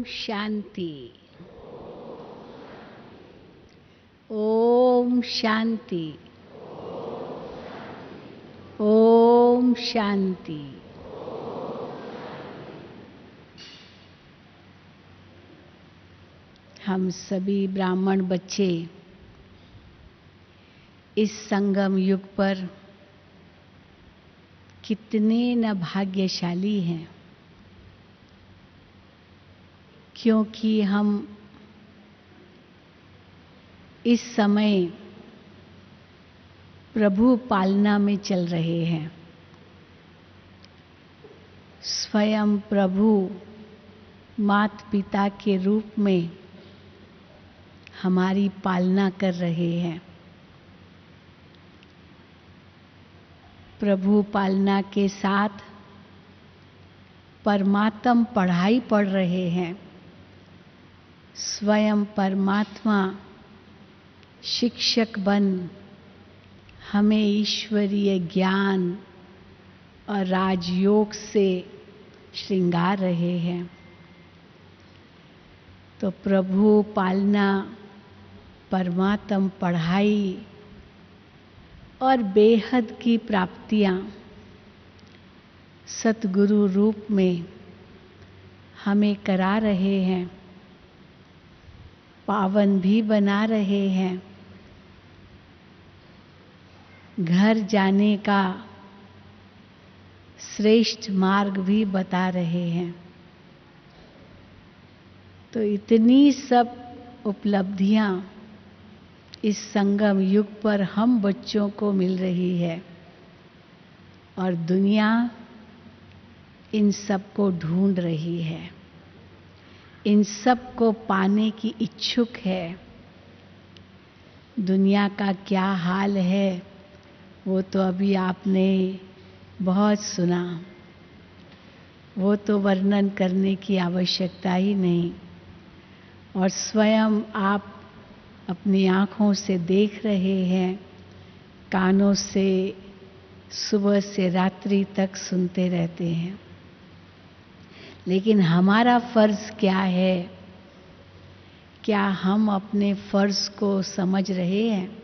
शांति। ओम शांति। ओम शांति। हम सभी ब्राह्मण बच्चे इस संगम युग पर कितने न भाग्यशाली हैं, क्योंकि हम इस समय प्रभु पालना में चल रहे हैं। स्वयं प्रभु माता पिता के रूप में हमारी पालना कर रहे हैं। प्रभु पालना के साथ परमात्म पढ़ाई पढ़ रहे हैं। स्वयं परमात्मा शिक्षक बन हमें ईश्वरीय ज्ञान और राजयोग से श्रृंगार रहे हैं। तो प्रभु पालना, परमात्म पढ़ाई और बेहद की प्राप्तियां सतगुरु रूप में हमें करा रहे हैं, पावन भी बना रहे हैं, घर जाने का श्रेष्ठ मार्ग भी बता रहे हैं। तो इतनी सब उपलब्धियां इस संगम युग पर हम बच्चों को मिल रही है और दुनिया इन सब को ढूंढ रही है, इन सब को पाने की इच्छुक है। दुनिया का क्या हाल है वो तो अभी आपने बहुत सुना, वो तो वर्णन करने की आवश्यकता ही नहीं। और स्वयं आप अपनी आँखों से देख रहे हैं, कानों से सुबह से रात्रि तक सुनते रहते हैं। लेकिन हमारा फर्ज क्या है? क्या हम अपने फर्ज को समझ रहे हैं?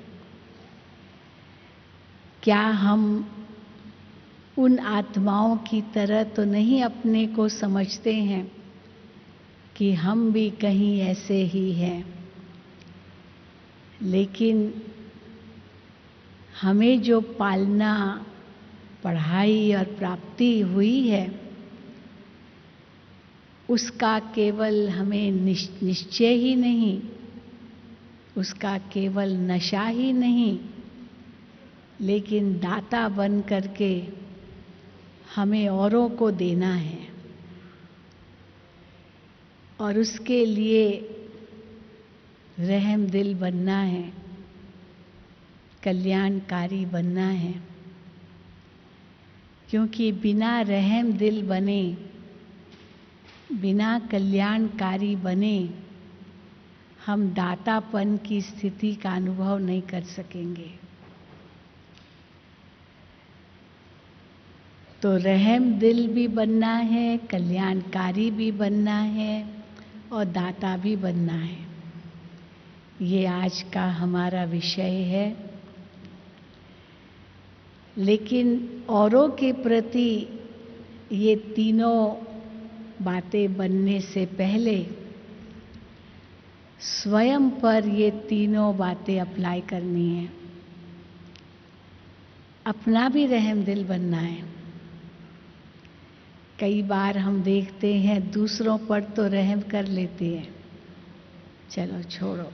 क्या हम उन आत्माओं की तरह तो नहीं अपने को समझते हैं कि हम भी कहीं ऐसे ही हैं? लेकिन हमें जो पालना, पढ़ाई और प्राप्ति हुई है, उसका केवल हमें निश्चय ही नहीं, उसका केवल नशा ही नहीं, लेकिन दाता बन करके हमें औरों को देना है। और उसके लिए रहम दिल बनना है, कल्याणकारी बनना है। क्योंकि बिना रहम दिल बने, बिना कल्याणकारी बने हम दातापन की स्थिति का अनुभव नहीं कर सकेंगे। तो रहम दिल भी बनना है, कल्याणकारी भी बनना है और दाता भी बनना है। ये आज का हमारा विषय है। लेकिन औरों के प्रति ये तीनों बातें बनने से पहले स्वयं पर ये तीनों बातें अप्लाई करनी है। अपना भी रहम दिल बनना है। कई बार हम देखते हैं दूसरों पर तो रहम कर लेते हैं, चलो छोड़ो,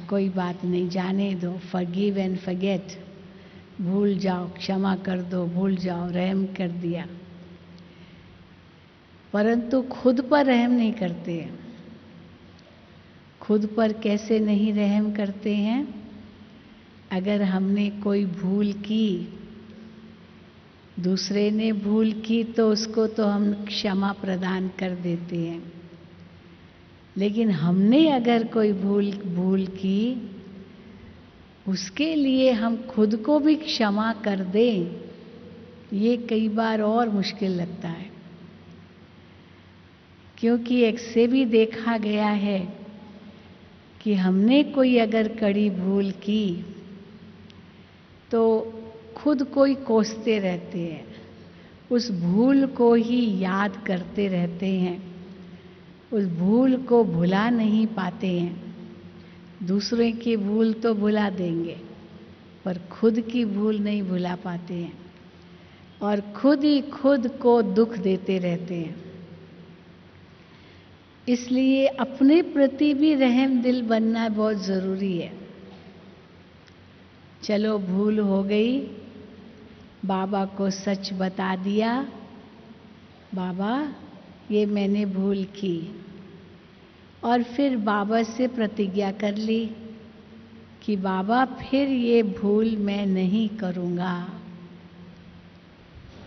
कोई बात नहीं, जाने दो, फॉरगिव एंड फॉरगेट, भूल जाओ, क्षमा कर दो, भूल जाओ, रहम कर दिया। परंतु खुद पर रहम नहीं करते हैं। खुद पर कैसे नहीं रहम करते हैं? अगर हमने कोई भूल की, दूसरे ने भूल की, तो उसको तो हम क्षमा प्रदान कर देते हैं। लेकिन हमने अगर कोई भूल की, उसके लिए हम खुद को भी क्षमा कर दें, ये कई बार और मुश्किल लगता है। क्योंकि एक से भी देखा गया है कि हमने कोई अगर कड़ी भूल की तो खुद को ही कोसते रहते हैं, उस भूल को ही याद करते रहते हैं, उस भूल को भुला नहीं पाते हैं। दूसरे की भूल तो भुला देंगे पर खुद की भूल नहीं भुला पाते हैं और खुद ही खुद को दुख देते रहते हैं। इसलिए अपने प्रति भी रहम दिल बनना बहुत ज़रूरी है। चलो भूल हो गई, बाबा को सच बता दिया, बाबा ये मैंने भूल की, और फिर बाबा से प्रतिज्ञा कर ली कि बाबा फिर ये भूल मैं नहीं करूँगा।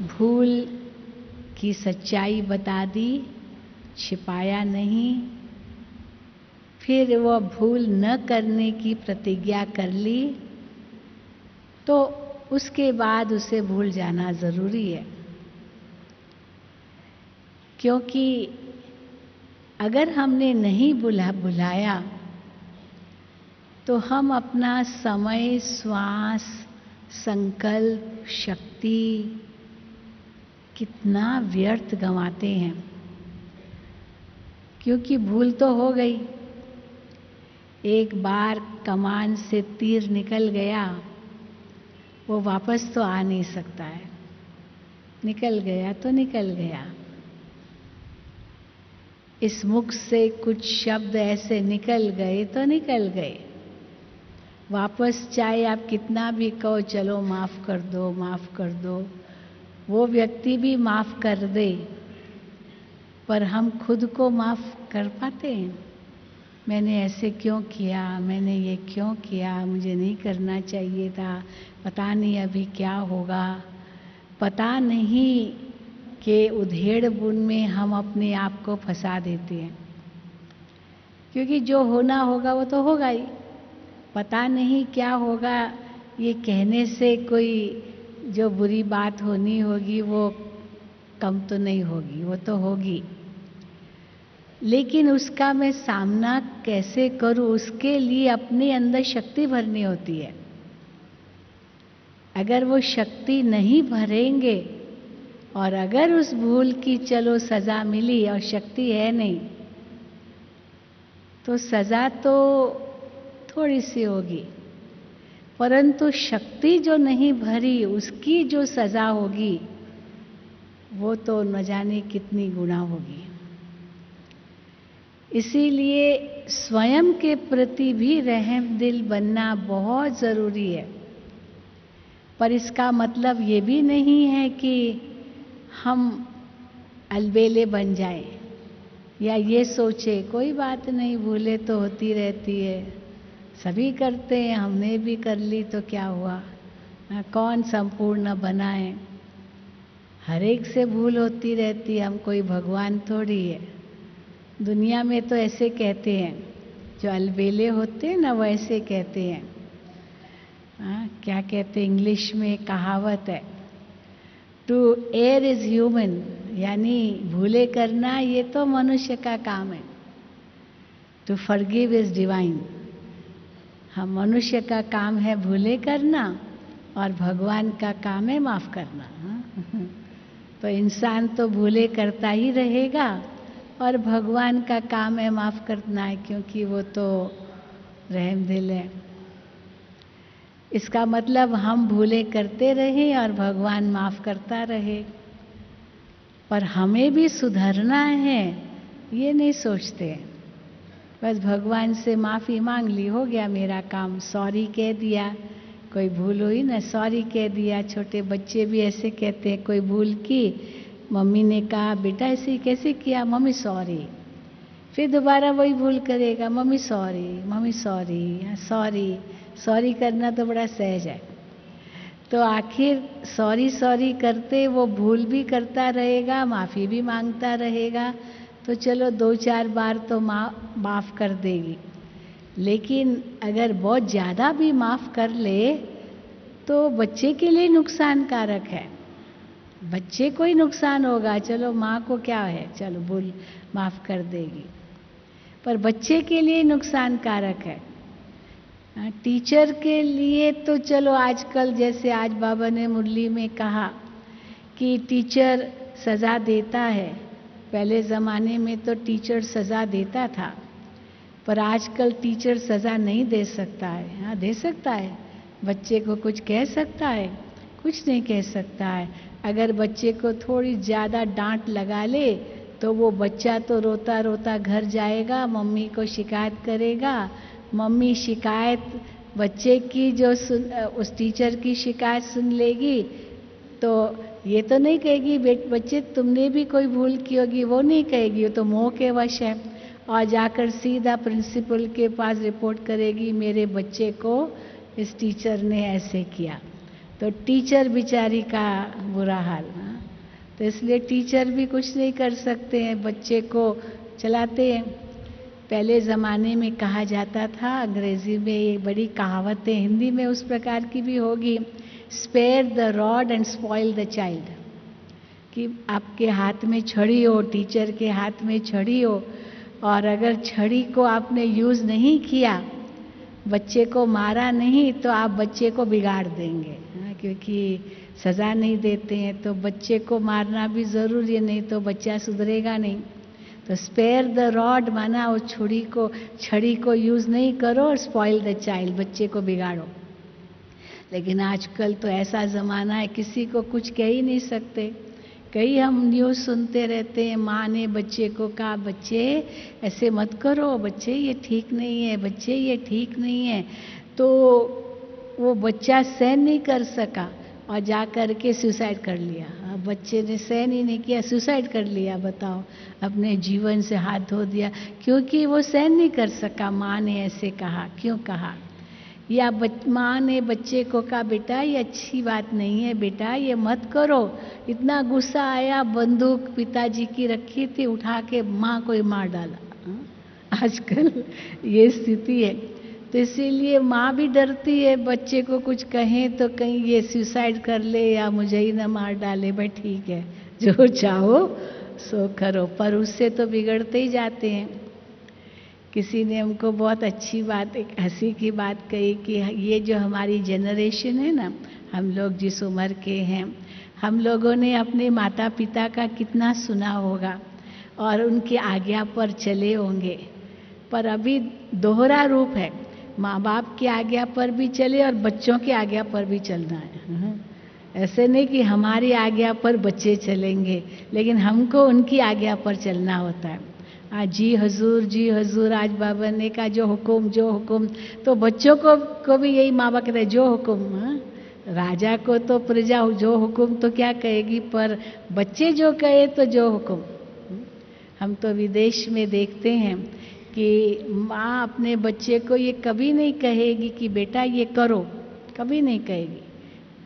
भूल की सच्चाई बता दी, छिपाया नहीं। फिर वह भूल न करने की प्रतिज्ञा कर ली, तो उसके बाद उसे भूल जाना ज़रूरी है। क्योंकि अगर हमने नहीं बुलाया तो हम अपना समय, श्वास, संकल्प, शक्ति कितना व्यर्थ गंवाते हैं। क्योंकि भूल तो हो गई, एक बार कमान से तीर निकल गया, वो वापस तो आ नहीं सकता है। निकल गया तो निकल गया। इस मुख से कुछ शब्द ऐसे निकल गए तो निकल गए। वापस चाहे आप कितना भी कहो चलो माफ़ कर दो, माफ़ कर दो, वो व्यक्ति भी माफ़ कर दे, पर हम खुद को माफ़ कर पाते हैं? मैंने ऐसे क्यों किया, मैंने ये क्यों किया, मुझे नहीं करना चाहिए था, पता नहीं अभी क्या होगा। पता नहीं के उधेड़ बुन में हम अपने आप को फंसा देते हैं। क्योंकि जो होना होगा वो तो होगा ही। पता नहीं क्या होगा, ये कहने से कोई जो बुरी बात होनी होगी वो कम तो नहीं होगी, वो तो होगी। लेकिन उसका मैं सामना कैसे करूं, उसके लिए अपने अंदर शक्ति भरनी होती है। अगर वो शक्ति नहीं भरेंगे और अगर उस भूल की चलो सजा मिली और शक्ति है नहीं, तो सजा तो थोड़ी सी होगी, परंतु शक्ति जो नहीं भरी उसकी जो सजा होगी वो तो न जाने कितनी गुना होगी। इसीलिए स्वयं के प्रति भी रहम दिल बनना बहुत ज़रूरी है। पर इसका मतलब ये भी नहीं है कि हम अलबेले बन जाएं या ये सोचे कोई बात नहीं, भूले तो होती रहती है, सभी करते हैं, हमने भी कर ली तो क्या हुआ, कौन संपूर्ण बना है। हर एक से भूल होती रहती है, हम कोई भगवान थोड़ी है। दुनिया में तो ऐसे कहते हैं, जो अलबेले होते हैं ना वैसे कहते हैं। क्या कहते हैं इंग्लिश में कहावत है, टू एयर इज ह्यूमन, यानी भूले करना ये तो मनुष्य का काम है। टू फॉरगिव इज डिवाइन, हम मनुष्य का काम है भूले करना और भगवान का काम है माफ करना। तो इंसान तो भूले करता ही रहेगा और भगवान का काम है माफ करना है, क्योंकि वो तो रहम दिल है। इसका मतलब हम भूले करते रहे और भगवान माफ करता रहे। पर हमें भी सुधरना है ये नहीं सोचते। बस भगवान से माफ़ी मांग ली, हो गया मेरा काम, सॉरी कह दिया, कोई भूल हुई ना सॉरी कह दिया। छोटे बच्चे भी ऐसे कहते हैं, कोई भूल की, मम्मी ने कहा बेटा ऐसे कैसे किया, मम्मी सॉरी। फिर दोबारा वही भूल करेगा, mummy sorry, mummy sorry. Sorry sorry करना तो बड़ा सहज है। तो आखिर सॉरी सॉरी करते वो भूल भी करता रहेगा, माफ़ी भी मांगता रहेगा। तो चलो 2-4 बार तो माफ़ कर देगी, लेकिन अगर बहुत ज़्यादा भी माफ़ कर ले तो बच्चे के लिए नुकसानकारक है। बच्चे को ही नुकसान होगा, चलो माँ को क्या है, चलो भूल माफ कर देगी, पर बच्चे के लिए नुकसानकारक है। टीचर के लिए तो चलो आजकल, जैसे आज बाबा ने मुरली में कहा कि टीचर सजा देता है, पहले ज़माने में तो टीचर सजा देता था, पर आजकल टीचर सजा नहीं दे सकता है। हाँ, दे सकता है, बच्चे को कुछ कह सकता है, कुछ नहीं कह सकता है। अगर बच्चे को थोड़ी ज़्यादा डांट लगा ले तो वो बच्चा तो रोता रोता घर जाएगा, मम्मी को शिकायत करेगा। मम्मी शिकायत बच्चे की जो उस टीचर की शिकायत सुन लेगी तो ये तो नहीं कहेगी बच्चे तुमने भी कोई भूल की होगी, वो नहीं कहेगी, वो तो मोह के वश है, और जाकर सीधा प्रिंसिपल के पास रिपोर्ट करेगी मेरे बच्चे को इस टीचर ने ऐसे किया। तो टीचर बेचारी का बुरा हाल। तो इसलिए टीचर भी कुछ नहीं कर सकते हैं, बच्चे को चलाते हैं। पहले ज़माने में कहा जाता था, अंग्रेजी में ये बड़ी कहावतें, हिंदी में उस प्रकार की भी होगी, spare the rod and spoil the child, कि आपके हाथ में छड़ी हो, टीचर के हाथ में छड़ी हो, और अगर छड़ी को आपने यूज़ नहीं किया, बच्चे को मारा नहीं, तो आप बच्चे को बिगाड़ देंगे। क्योंकि सज़ा नहीं देते हैं तो बच्चे को मारना भी ज़रूरी है, नहीं तो बच्चा सुधरेगा नहीं। तो स्पेयर द रॉड माना वो छड़ी को यूज़ नहीं करो, और स्पॉइल द चाइल्ड, बच्चे को बिगाड़ो। लेकिन आजकल तो ऐसा ज़माना है, किसी को कुछ कह ही नहीं सकते। कई हम न्यूज़ सुनते रहते हैं, माँ ने बच्चे को कहा बच्चे ऐसे मत करो, बच्चे ये ठीक नहीं है, बच्चे ये ठीक नहीं है। तो वो बच्चा सहन नहीं कर सका और जा कर के सुसाइड कर लिया। अब बच्चे ने सहन ही नहीं किया, सुसाइड कर लिया। बताओ, अपने जीवन से हाथ धो दिया, क्योंकि वो सहन नहीं कर सका। माँ ने ऐसे कहा, क्यों कहा? या माँ ने बच्चे को कहा बेटा ये अच्छी बात नहीं है, बेटा ये मत करो। इतना गुस्सा आया, बंदूक पिताजी की रखी थी, उठा के माँ को ही मार डाला। आजकल ये स्थिति है। तो इसीलिए माँ भी डरती है, बच्चे को कुछ कहें तो कहीं ये सुसाइड कर ले या मुझे ही ना मार डाले। भाई ठीक है, जो चाहो सो करो, पर उससे तो बिगड़ते ही जाते हैं। किसी ने हमको बहुत अच्छी बात, एक हंसी की बात कही कि ये जो हमारी जनरेशन है ना, हम लोग जिस उम्र के हैं, हम लोगों ने अपने माता पिता का कितना सुना होगा और उनकी आज्ञा पर चले होंगे, पर अभी दोहरा रूप है, माँ बाप की आज्ञा पर भी चले और बच्चों की आज्ञा पर भी चलना है। ऐसे नहीं कि हमारी आज्ञा पर बच्चे चलेंगे, लेकिन हमको उनकी आज्ञा पर चलना होता है। जी हजूर, जी हजूर, आज बाबा ने कहा जो हुकुम, जो हुकुम। तो बच्चों को भी यही माँ बाप कहते हैं, जो हुकुम। राजा को तो प्रजा जो हुकुम तो क्या कहेगी, पर बच्चे जो कहे तो जो हुकुम। हम तो विदेश में देखते हैं कि माँ अपने बच्चे को ये कभी नहीं कहेगी कि बेटा ये करो, कभी नहीं कहेगी।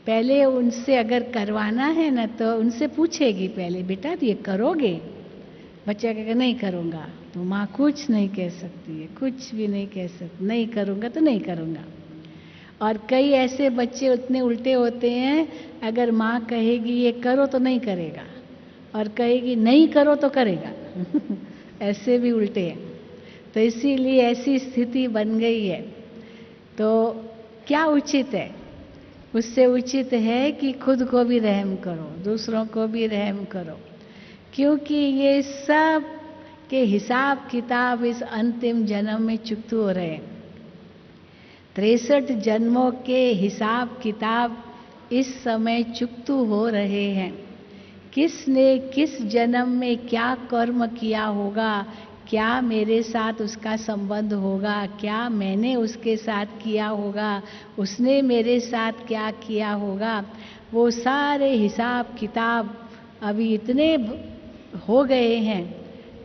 पहले उनसे अगर करवाना है ना तो उनसे पूछेगी पहले, बेटा ये करोगे? बच्चा कहेगा नहीं करूँगा, तो माँ कुछ नहीं कह सकती है, कुछ भी नहीं कह सकती, नहीं करूँगा तो नहीं करूँगा। और कई ऐसे बच्चे उतने उल्टे होते हैं, अगर माँ कहेगी ये करो तो नहीं करेगा, और कहेगी नहीं करो तो करेगा। ऐसे भी उल्टे हैं। तो इसीलिए ऐसी स्थिति बन गई है। तो क्या उचित है? उससे उचित है कि खुद को भी रहम करो, दूसरों को भी रहम करो, क्योंकि ये सब के हिसाब किताब इस अंतिम जन्म में चुकते हो रहे हैं। 63 जन्मों के हिसाब किताब इस समय चुकतू हो रहे हैं। किसने किस जन्म में क्या कर्म किया होगा, क्या मेरे साथ उसका संबंध होगा, क्या मैंने उसके साथ किया होगा, उसने मेरे साथ क्या किया होगा, वो सारे हिसाब किताब अभी इतने हो गए हैं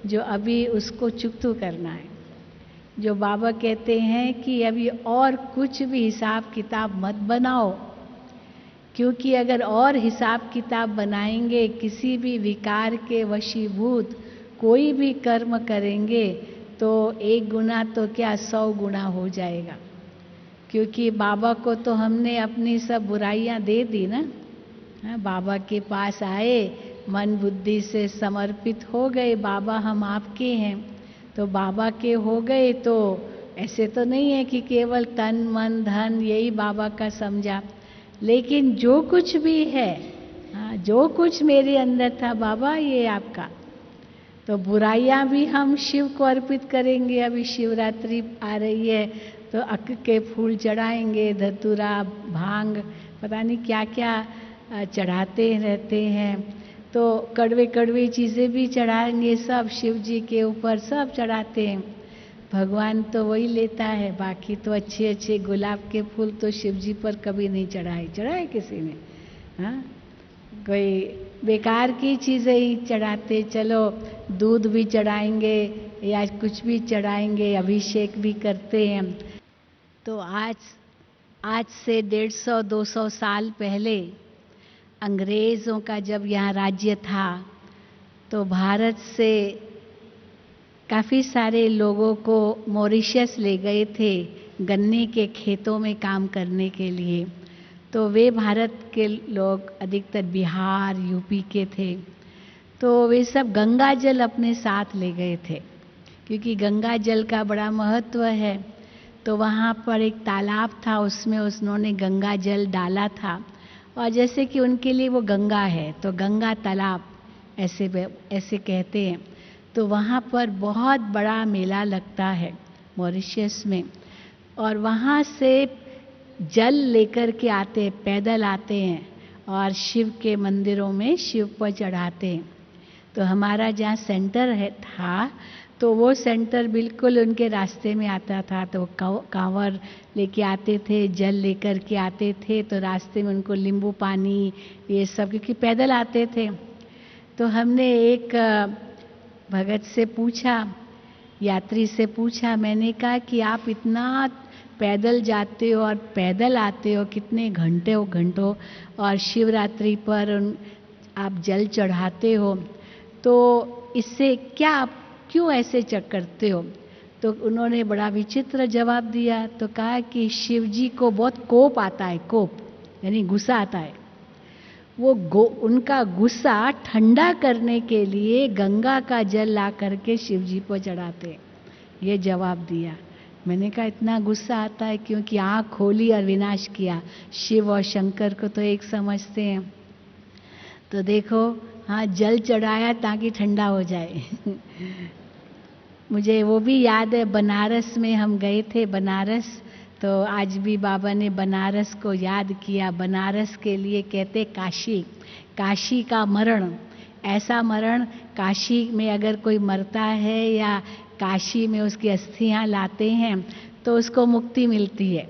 जो अभी उसको चुकतू करना है। जो बाबा कहते हैं कि अभी और कुछ भी हिसाब किताब मत बनाओ, क्योंकि अगर और हिसाब किताब बनाएंगे, किसी भी विकार के वशीभूत कोई भी कर्म करेंगे तो 1 गुना तो क्या 100 गुना हो जाएगा। क्योंकि बाबा को तो हमने अपनी सब बुराइयां दे दी ना, हाँ, बाबा के पास आए, मन बुद्धि से समर्पित हो गए, बाबा हम आपके हैं। तो बाबा के हो गए तो ऐसे तो नहीं है कि केवल तन मन धन यही बाबा का समझा, लेकिन जो कुछ भी है, हाँ, जो कुछ मेरे अंदर था बाबा ये आपका। तो बुराइयां भी हम शिव को अर्पित करेंगे। अभी शिवरात्रि आ रही है तो अक के फूल चढ़ाएंगे, धतूरा भांग पता नहीं क्या क्या चढ़ाते रहते हैं। तो कड़वे कड़वे चीज़ें भी चढ़ाएंगे, सब शिव जी के ऊपर सब चढ़ाते हैं। भगवान तो वही लेता है, बाकी तो अच्छे अच्छे गुलाब के फूल तो शिव जी पर कभी नहीं चढ़ाए किसी ने। हाँ, कोई बेकार की चीज़ें ही चढ़ाते, चलो दूध भी चढ़ाएंगे या कुछ भी चढ़ाएंगे, अभिषेक भी करते हैं। तो आज से 150-200 साल पहले अंग्रेज़ों का जब यहाँ राज्य था तो भारत से काफ़ी सारे लोगों को मॉरिशस ले गए थे गन्ने के खेतों में काम करने के लिए। तो वे भारत के लोग अधिकतर बिहार यूपी के थे। तो वे सब गंगा जल अपने साथ ले गए थे, क्योंकि गंगा जल का बड़ा महत्व है। तो वहाँ पर एक तालाब था, उसमें उन्होंने गंगा जल डाला था, और जैसे कि उनके लिए वो गंगा है तो गंगा तालाब ऐसे कहते हैं। तो वहाँ पर बहुत बड़ा मेला लगता है मॉरिशस में, और वहाँ से जल लेकर के आते हैं, पैदल आते हैं और शिव के मंदिरों में शिव पर चढ़ाते हैं। तो हमारा जहाँ सेंटर था तो वो सेंटर बिल्कुल उनके रास्ते में आता था। तो कांवर लेके आते थे, जल लेकर के आते थे, तो रास्ते में उनको नींबू पानी ये सब, क्योंकि पैदल आते थे। तो हमने एक भगत से पूछा, यात्री से पूछा, मैंने कहा कि आप इतना पैदल जाते हो और पैदल आते हो, कितने घंटों और शिवरात्रि पर आप जल चढ़ाते हो, तो इससे क्या आप क्यों ऐसे करते हो? तो उन्होंने बड़ा विचित्र जवाब दिया। तो कहा कि शिव जी को बहुत कोप आता है, कोप यानी गुस्सा आता है। वो उनका गुस्सा ठंडा करने के लिए गंगा का जल ला करके शिव जी पर चढ़ाते, ये जवाब दिया। मैंने कहा इतना गुस्सा आता है, क्योंकि आँख खोली और विनाश किया। शिव और शंकर को तो एक समझते हैं। तो देखो, हाँ, जल चढ़ाया ताकि ठंडा हो जाए। मुझे वो भी याद है, बनारस में हम गए थे, बनारस। तो आज भी बाबा ने बनारस को याद किया। बनारस के लिए कहते काशी, काशी का मरण, ऐसा मरण, काशी में अगर कोई मरता है या काशी में उसकी अस्थियां लाते हैं तो उसको मुक्ति मिलती है।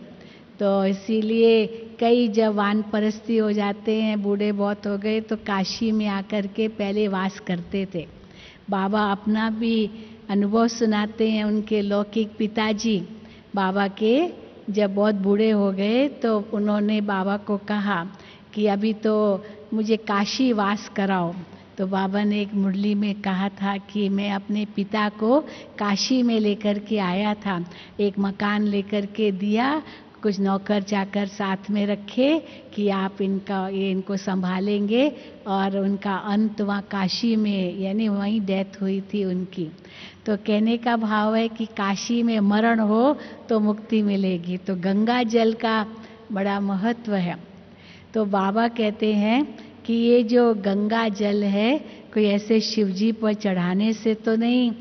तो इसीलिए कई जब वानप्रस्थी हो जाते हैं, बूढ़े बहुत हो गए, तो काशी में आकर के पहले वास करते थे। बाबा अपना भी अनुभव सुनाते हैं। उनके लौकिक पिताजी बाबा के जब बहुत बूढ़े हो गए तो उन्होंने बाबा को कहा कि अभी तो मुझे काशी वास कराओ। तो बाबा ने एक मुरली में कहा था कि मैं अपने पिता को काशी में लेकर के आया था, एक मकान लेकर के दिया, कुछ नौकर चाकर साथ में रखे कि आप इनको संभालेंगे, और उनका अंत वहाँ काशी में, यानी वहीं डेथ हुई थी उनकी। तो कहने का भाव है कि काशी में मरण हो तो मुक्ति मिलेगी। तो गंगा जल का बड़ा महत्व है। तो बाबा कहते हैं कि ये जो गंगा जल है, कोई ऐसे शिवजी पर चढ़ाने से तो नहीं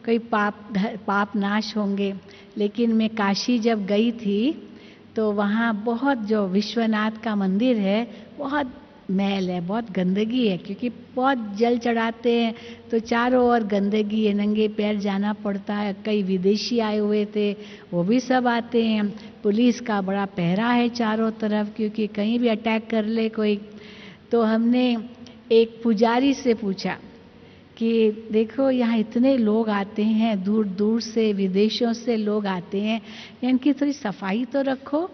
कोई पाप नाश होंगे, लेकिन मैं काशी जब गई थी तो वहाँ बहुत, जो विश्वनाथ का मंदिर है, बहुत मैल है, बहुत गंदगी है, क्योंकि बहुत जल चढ़ाते हैं तो चारों ओर गंदगी है, नंगे पैर जाना पड़ता है। कई विदेशी आए हुए थे, वो भी सब आते हैं। पुलिस का बड़ा पहरा है चारों तरफ, क्योंकि कहीं भी अटैक कर ले कोई। तो हमने एक पुजारी से पूछा कि देखो यहाँ इतने लोग आते हैं, दूर दूर से, विदेशों से लोग आते हैं, इनकी थोड़ी सफाई तो रखो,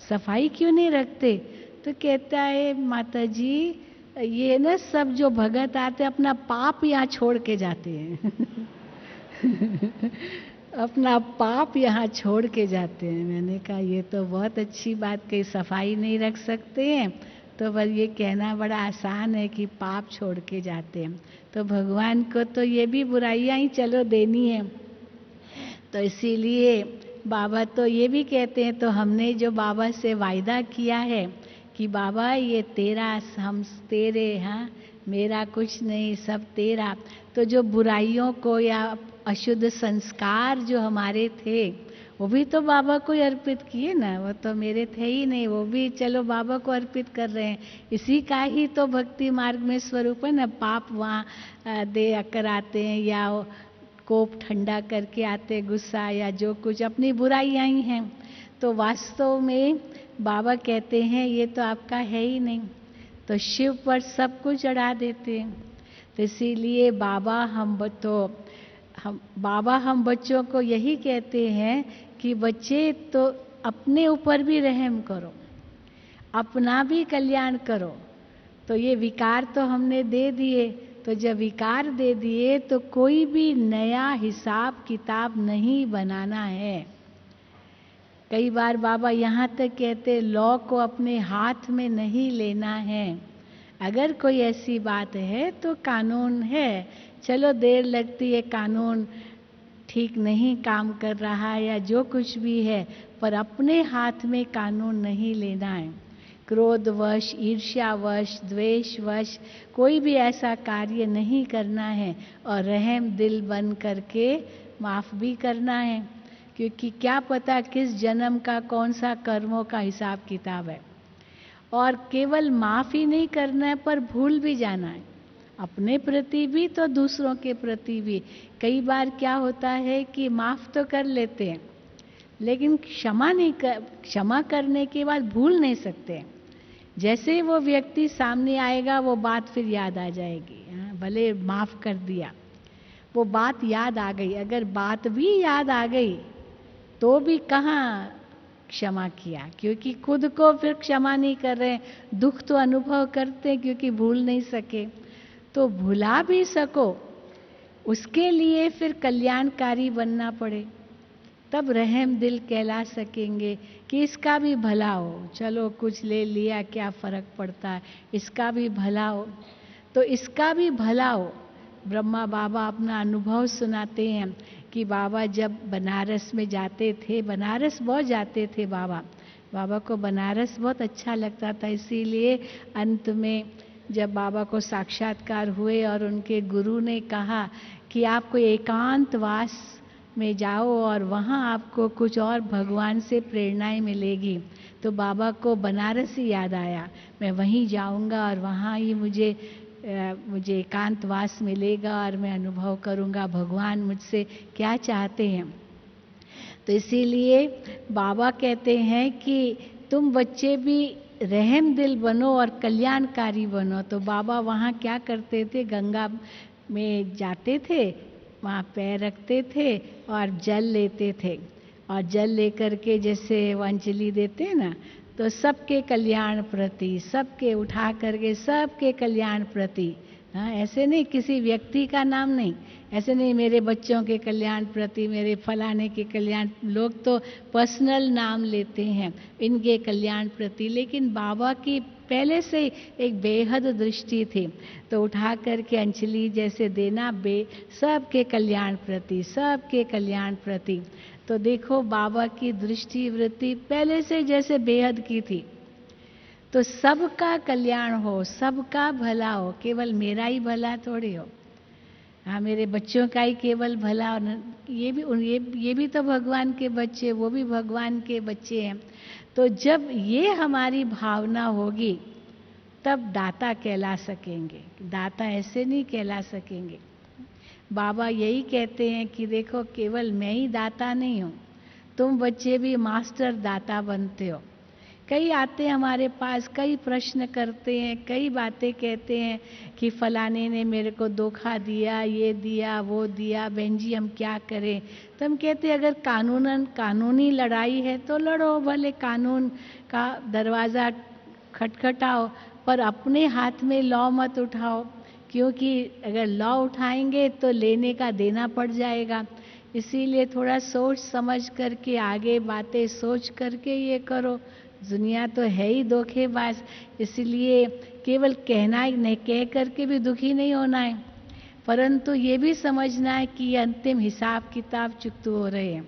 सफाई क्यों नहीं रखते? तो कहता है, माता जी ये ना सब जो भगत आते हैं अपना पाप यहाँ छोड़ के जाते हैं। अपना पाप यहाँ छोड़ के जाते हैं। मैंने कहा ये तो बहुत अच्छी बात कही, सफाई नहीं रख सकते हैं तो बस ये कहना बड़ा आसान है कि पाप छोड़ के जाते हैं, तो भगवान को तो ये भी बुराइयां ही चलो देनी है। तो इसीलिए बाबा तो ये भी कहते हैं, तो हमने जो बाबा से वायदा किया है कि बाबा ये तेरा, हम तेरे, हाँ मेरा कुछ नहीं, सब तेरा। तो जो बुराइयों को या अशुद्ध संस्कार जो हमारे थे वो भी तो बाबा को ही अर्पित किए ना, वो तो मेरे थे ही नहीं, वो भी चलो बाबा को अर्पित कर रहे हैं। इसी का ही तो भक्ति मार्ग में स्वरूप है ना। पाप वहाँ दे कर आते हैं या कोप ठंडा करके आते, गुस्सा या जो कुछ अपनी बुराइयां ही हैं। तो वास्तव में बाबा कहते हैं ये तो आपका है ही नहीं, तो शिव पर सब कुछ चढ़ा देते हैं। तो इसीलिए बाबा हम बच्चों को यही कहते हैं कि बच्चे तो अपने ऊपर भी रहम करो, अपना भी कल्याण करो। तो ये विकार तो हमने दे दिए, तो जब विकार दे दिए तो कोई भी नया हिसाब किताब नहीं बनाना है। कई बार बाबा यहाँ तक कहते लॉ को अपने हाथ में नहीं लेना है। अगर कोई ऐसी बात है तो कानून है, चलो देर लगती है, कानून ठीक नहीं काम कर रहा है या जो कुछ भी है, पर अपने हाथ में कानून नहीं लेना है। क्रोधवश, ईर्ष्यावश, द्वेषवश कोई भी ऐसा कार्य नहीं करना है, और रहम दिल बन करके माफ भी करना है, क्योंकि क्या पता किस जन्म का कौन सा कर्मों का हिसाब किताब है। और केवल माफ ही नहीं करना है पर भूल भी जाना है, अपने प्रति भी तो दूसरों के प्रति भी। कई बार क्या होता है कि माफ तो कर लेते हैं लेकिन क्षमा करने के बाद भूल नहीं सकते। जैसे वो व्यक्ति सामने आएगा वो बात फिर याद आ जाएगी, भले माफ कर दिया, वो बात याद आ गई। अगर बात भी याद आ गई तो भी कहाँ क्षमा किया, क्योंकि खुद को फिर क्षमा नहीं कर रहे, दुख तो अनुभव करते क्योंकि भूल नहीं सके। तो भुला भी सको उसके लिए फिर कल्याणकारी बनना पड़े, तब रहम दिल कहला सकेंगे कि इसका भी भला हो, चलो कुछ ले लिया क्या फर्क पड़ता है, इसका भी भला हो। तो इसका भी भला हो। ब्रह्मा बाबा अपना अनुभव सुनाते हैं कि बाबा जब बनारस में जाते थे, बनारस बहुत जाते थे बाबा को बनारस बहुत अच्छा लगता था। इसीलिए अंत में जब बाबा को साक्षात्कार हुए और उनके गुरु ने कहा कि आपको एकांतवास में जाओ और वहाँ आपको कुछ और भगवान से प्रेरणाएं मिलेगी, तो बाबा को बनारस ही याद आया, मैं वहीं जाऊंगा और वहाँ ही मुझे एकांतवास मिलेगा और मैं अनुभव करूंगा भगवान मुझसे क्या चाहते हैं। तो इसीलिए बाबा कहते हैं कि तुम बच्चे भी रहम दिल बनो और कल्याणकारी बनो। तो बाबा वहाँ क्या करते थे, गंगा में जाते थे, वहाँ पैर रखते थे और जल लेते थे, और जल लेकर के जैसे वो अंजलि देते हैं ना, तो सबके कल्याण प्रति, सबके उठा करके सबके कल्याण प्रति, हाँ ऐसे नहीं किसी व्यक्ति का नाम नहीं, ऐसे नहीं मेरे बच्चों के कल्याण प्रति, मेरे फलाने के कल्याण, लोग तो पर्सनल नाम लेते हैं इनके कल्याण प्रति, लेकिन बाबा की पहले से एक बेहद दृष्टि थी। तो उठा करके अंजलि जैसे देना सबके कल्याण प्रति, सबके कल्याण प्रति। तो देखो बाबा की दृष्टि वृत्ति पहले से जैसे बेहद की थी, तो सबका कल्याण हो, सबका भला हो, केवल मेरा ही भला थोड़ी हो, हाँ मेरे बच्चों का ही केवल भला हो। ये भी तो भगवान के बच्चे, वो भी भगवान के बच्चे हैं। तो जब ये हमारी भावना होगी तब दाता कहला सकेंगे, दाता ऐसे नहीं कहला सकेंगे। बाबा यही कहते हैं कि देखो केवल मैं ही दाता नहीं हूँ, तुम बच्चे भी मास्टर दाता बनते हो। कई आते हैं हमारे पास, कई प्रश्न करते हैं, कई बातें कहते हैं कि फलाने ने मेरे को धोखा दिया, ये दिया, वो दिया, बहन जी हम क्या करें। तो हम कहते हैं अगर कानूनी लड़ाई है तो लड़ो, भले कानून का दरवाज़ा खटखटाओ, पर अपने हाथ में लॉ मत उठाओ, क्योंकि अगर लॉ उठाएंगे तो लेने का देना पड़ जाएगा। इसीलिए थोड़ा सोच समझ करके आगे बातें सोच करके ये करो, दुनिया तो है ही धोखेबाज, इसलिए केवल कहना ही नहीं, कह करके भी दुखी नहीं होना है, परंतु ये भी समझना है कि ये अंतिम हिसाब किताब चुकते हो रहे हैं।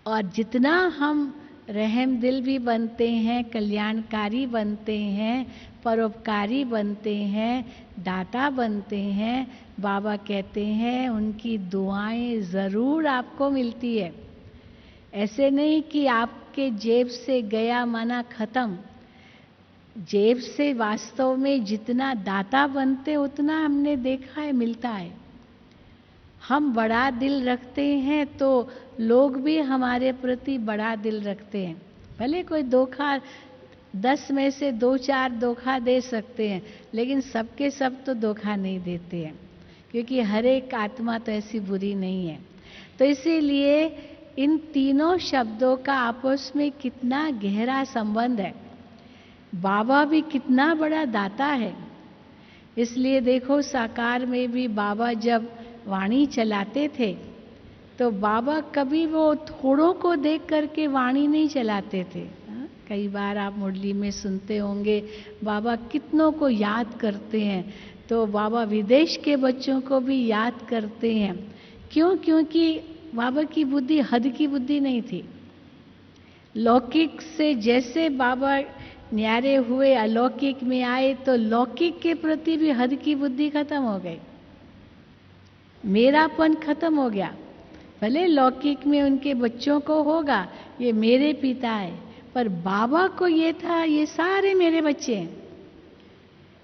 और जितना हम रहम दिल भी बनते हैं, कल्याणकारी बनते हैं, परोपकारी बनते हैं, दाता बनते हैं, बाबा कहते हैं उनकी दुआएं ज़रूर आपको मिलती है। ऐसे नहीं कि आपके जेब से गया माना खत्म, जेब से वास्तव में जितना दाता बनते उतना हमने देखा है मिलता है। हम बड़ा दिल रखते हैं तो लोग भी हमारे प्रति बड़ा दिल रखते हैं। भले कोई धोखा 10 में से 2-4 धोखा दे सकते हैं, लेकिन सबके सब तो धोखा नहीं देते हैं, क्योंकि हर एक आत्मा तो ऐसी बुरी नहीं है। तो इसीलिए इन तीनों शब्दों का आपस में कितना गहरा संबंध है। बाबा भी कितना बड़ा दाता है। इसलिए देखो साकार में भी बाबा जब वाणी चलाते थे तो बाबा कभी वो थोड़ों को देख करके वाणी नहीं चलाते थे। कई बार आप मुरली में सुनते होंगे बाबा कितनों को याद करते हैं, तो बाबा विदेश के बच्चों को भी याद करते हैं। क्यों? क्योंकि बाबा की बुद्धि हद की बुद्धि नहीं थी। लौकिक से जैसे बाबा न्यारे हुए अलौकिक में आए तो लौकिक के प्रति भी हद की बुद्धि खत्म हो गई, मेरापन खत्म हो गया। भले लौकिक में उनके बच्चों को होगा ये मेरे पिता है, पर बाबा को ये था ये सारे मेरे बच्चे हैं।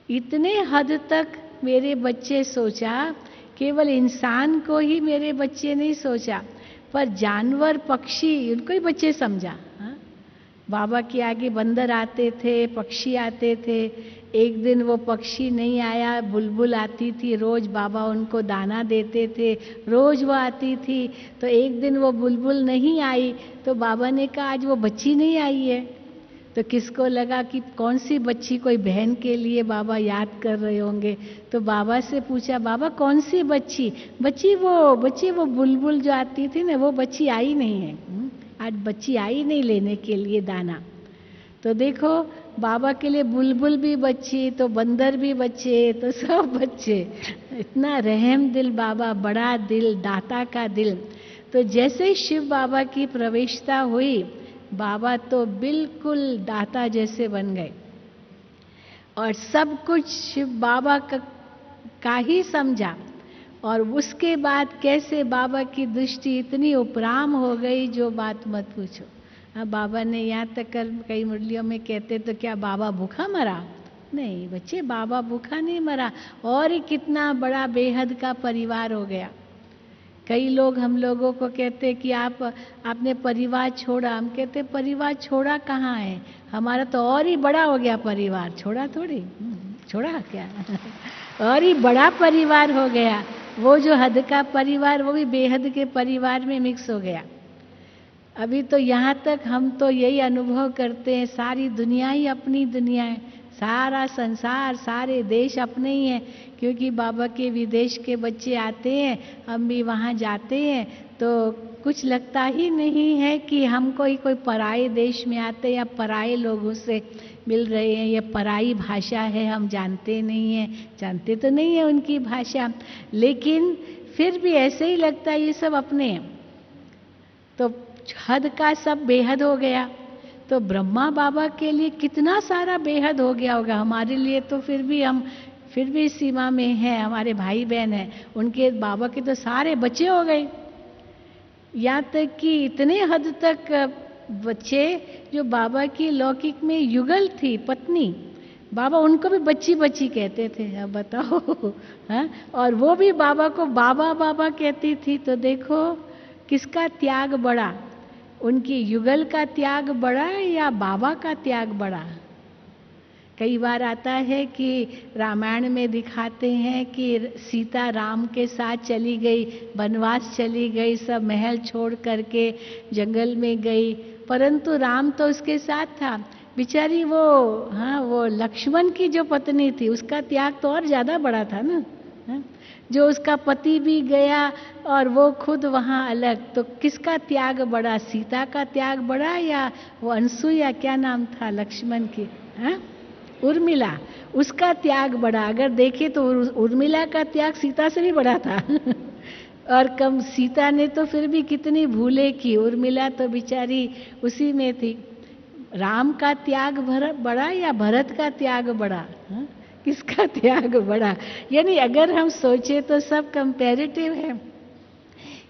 इतने हद तक मेरे बच्चे सोचा, केवल इंसान को ही मेरे बच्चे नहीं सोचा, पर जानवर पक्षी उनको ही बच्चे समझा। बाबा के आगे बंदर आते थे, पक्षी आते थे। एक दिन वो पक्षी नहीं आया, बुलबुल आती थी, रोज बाबा उनको दाना देते थे, रोज वो आती थी। तो एक दिन वो बुलबुल नहीं आई तो बाबा ने कहा आज वो बच्ची नहीं आई है। तो किसको लगा कि कौन सी बच्ची, कोई बहन के लिए बाबा याद कर रहे होंगे। तो बाबा से पूछा बाबा कौन सी बच्ची? बच्ची वो बुलबुल जो आती थी ना, वो बच्ची आई नहीं है, आज बच्ची आई नहीं लेने के लिए दाना। तो देखो बाबा के लिए बुलबुल भी बच्ची, तो बंदर भी बच्चे, तो सब बच्चे। इतना रहम दिल बाबा, बड़ा दिल, दाता का दिल। तो जैसे ही शिव बाबा की प्रवेशता हुई, बाबा तो बिल्कुल दाता जैसे बन गए और सब कुछ शिव बाबा का ही समझा। और उसके बाद कैसे बाबा की दृष्टि इतनी उपराम हो गई, जो बात मत पूछो। बाबा ने यहाँ तक कर कई मुरलियों में कहते तो क्या बाबा भूखा मरा? नहीं बच्चे, बाबा भूखा नहीं मरा, और ही कितना बड़ा बेहद का परिवार हो गया। कई लोग हम लोगों को कहते कि आपने परिवार छोड़ा। हम कहते परिवार छोड़ा कहाँ है, हमारा तो और ही बड़ा हो गया परिवार। छोड़ा थोड़ी, छोड़ा क्या और ही बड़ा परिवार हो गया। वो जो हद का परिवार वो भी बेहद के परिवार में मिक्स हो गया। अभी तो यहाँ तक हम तो यही अनुभव करते हैं, सारी दुनिया ही अपनी दुनिया है, सारा संसार, सारे देश अपने ही हैं। क्योंकि बाबा के विदेश के बच्चे आते हैं, हम भी वहाँ जाते हैं, तो कुछ लगता ही नहीं है कि हम कोई पराए देश में आते हैं या पराए लोगों से मिल रहे हैं। ये पराई भाषा है, हम जानते नहीं हैं, जानते तो नहीं है उनकी भाषा, लेकिन फिर भी ऐसे ही लगता है ये सब अपने हैं। तो हद का सब बेहद हो गया। तो ब्रह्मा बाबा के लिए कितना सारा बेहद हो गया होगा, हमारे लिए तो फिर भी सीमा में है, हमारे भाई बहन हैं, उनके बाबा के तो सारे बच्चे हो गए। यहाँ तक कि इतने हद तक बच्चे जो बाबा की लौकिक में युगल थी पत्नी, बाबा उनको भी बच्ची बच्ची कहते थे। अब बताओ हाँ? और वो भी बाबा को बाबा बाबा कहती थी। तो देखो किसका त्याग बड़ा, उनकी युगल का त्याग बड़ा या बाबा का त्याग बड़ा। कई बार आता है कि रामायण में दिखाते हैं कि सीता राम के साथ चली गई, वनवास चली गई, सब महल छोड़ करके जंगल में गई, परंतु राम तो उसके साथ था। बेचारी वो लक्ष्मण की जो पत्नी थी उसका त्याग तो और ज्यादा बड़ा था ना। जो उसका पति भी गया और वो खुद वहाँ अलग, तो किसका त्याग बड़ा, सीता का त्याग बड़ा या वो अनसुईया, क्या नाम था लक्ष्मण की, हाँ, उर्मिला, उसका त्याग बड़ा। अगर देखे तो उर्मिला का त्याग सीता से भी बड़ा था और कम, सीता ने तो फिर भी कितनी भूले की, उर्मिला तो बेचारी उसी में थी। राम का त्याग बड़ा या भरत का त्याग बड़ा, हाँ? किसका त्याग बड़ा? यानी अगर हम सोचे तो सब कंपैरेटिव है।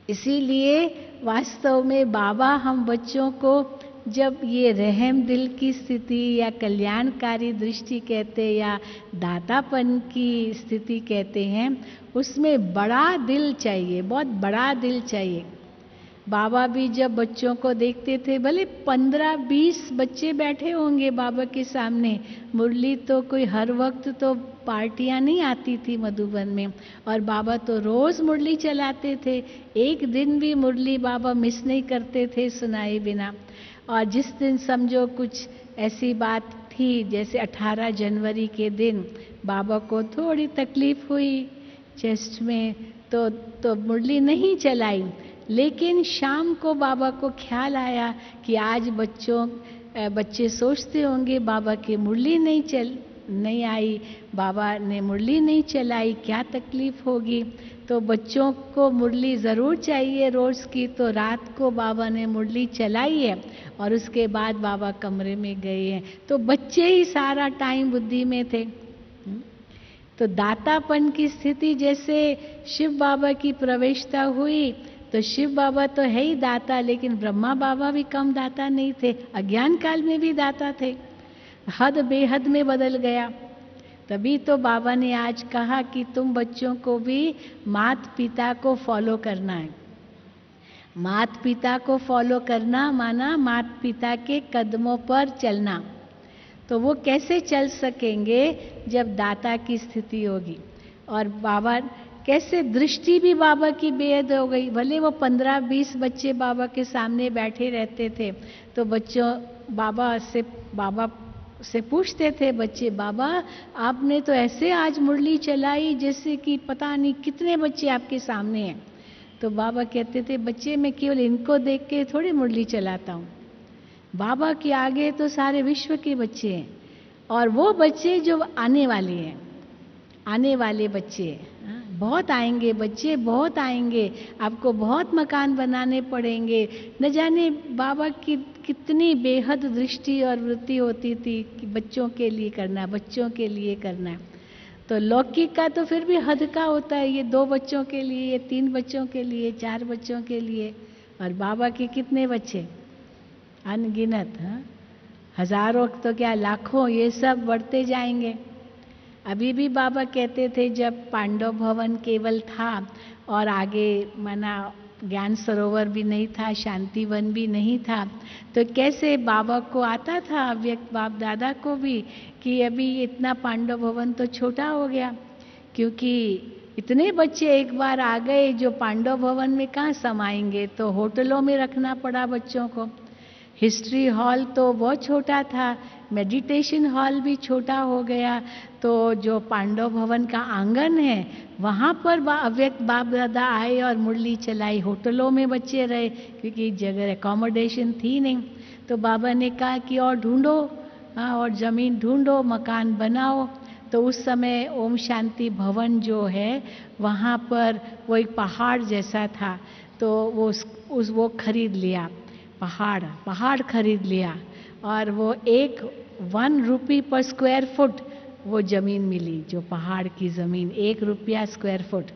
इसीलिए वास्तव में बाबा हम बच्चों को जब ये रहम दिल की स्थिति या कल्याणकारी दृष्टि कहते या दातापन की स्थिति कहते हैं, उसमें बड़ा दिल चाहिए, बहुत बड़ा दिल चाहिए। बाबा भी जब बच्चों को देखते थे, भले 15-20 बच्चे बैठे होंगे बाबा के सामने, मुरली तो कोई हर वक्त तो पार्टियां नहीं आती थी मधुबन में, और बाबा तो रोज मुरली चलाते थे, एक दिन भी मुरली बाबा मिस नहीं करते थे सुनाए बिना। और जिस दिन समझो कुछ ऐसी बात थी, जैसे 18 जनवरी के दिन बाबा को थोड़ी तकलीफ हुई चेस्ट में, तो मुरली नहीं चलाई, लेकिन शाम को बाबा को ख्याल आया कि आज बच्चे सोचते होंगे बाबा की मुरली नहीं आई, बाबा ने मुरली नहीं चलाई, क्या तकलीफ होगी। तो बच्चों को मुरली ज़रूर चाहिए रोज़ की, तो रात को बाबा ने मुरली चलाई है और उसके बाद बाबा कमरे में गए हैं। तो बच्चे ही सारा टाइम बुद्धि में थे। तो दातापन की स्थिति, जैसे शिव बाबा की प्रवेशता हुई, तो शिव बाबा तो है ही दाता, लेकिन ब्रह्मा बाबा भी कम दाता नहीं थे, अज्ञान काल में भी दाता थे। हद बेहद में बदल गया। तभी तो बाबा ने आज कहा कि तुम बच्चों को भी माता पिता को फॉलो करना है। माता पिता को फॉलो करना माना माता पिता के कदमों पर चलना। तो वो कैसे चल सकेंगे जब दाता की स्थिति होगी। और बाबा कैसे, दृष्टि भी बाबा की बेहद हो गई। भले वो 15-20 बच्चे बाबा के सामने बैठे रहते थे, तो बच्चों बाबा से पूछते थे बच्चे, बाबा आपने तो ऐसे आज मुरली चलाई जैसे कि पता नहीं कितने बच्चे आपके सामने हैं। तो बाबा कहते थे, बच्चे मैं केवल इनको देख के थोड़ी मुरली चलाता हूँ, बाबा के आगे तो सारे विश्व के बच्चे हैं, और वो बच्चे जो आने वाले हैं, आने वाले बच्चे बहुत आएंगे, बच्चे बहुत आएंगे, आपको बहुत मकान बनाने पड़ेंगे। न जाने बाबा की कितनी बेहद दृष्टि और वृत्ति होती थी कि बच्चों के लिए करना, बच्चों के लिए करना। तो लौकिक का तो फिर भी हद का होता है, ये 2 बच्चों के लिए, ये 3 बच्चों के लिए, 4 बच्चों के लिए। और बाबा के कितने बच्चे, अनगिनत, हजारों तो क्या लाखों, ये सब बढ़ते जाएंगे। अभी भी बाबा कहते थे जब पांडव भवन केवल था और आगे माना ज्ञान सरोवर भी नहीं था, शांति वन भी नहीं था, तो कैसे बाबा को आता था, अव्यक्त बाप दादा को भी, कि अभी इतना पांडव भवन तो छोटा हो गया, क्योंकि इतने बच्चे एक बार आ गए जो पांडव भवन में कहाँ समाएंगे, तो होटलों में रखना पड़ा बच्चों को। हिस्ट्री हॉल तो बहुत छोटा था, मेडिटेशन हॉल भी छोटा हो गया, तो जो पांडव भवन का आंगन है वहाँ पर अव्यक्त बाप दादा आए और मुरली चलाई। होटलों में बच्चे रहे क्योंकि जगह एकोमोडेशन थी नहीं। तो बाबा ने कहा कि और ढूंढो, और ज़मीन ढूंढो, मकान बनाओ। तो उस समय ओम शांति भवन जो है वहाँ पर वो एक पहाड़ जैसा था, तो वो खरीद लिया, पहाड़ खरीद लिया, और वो 1 रुपये पर स्क्वायर फुट वो जमीन मिली, जो पहाड़ की जमीन 1 रुपया स्क्वायर फुट।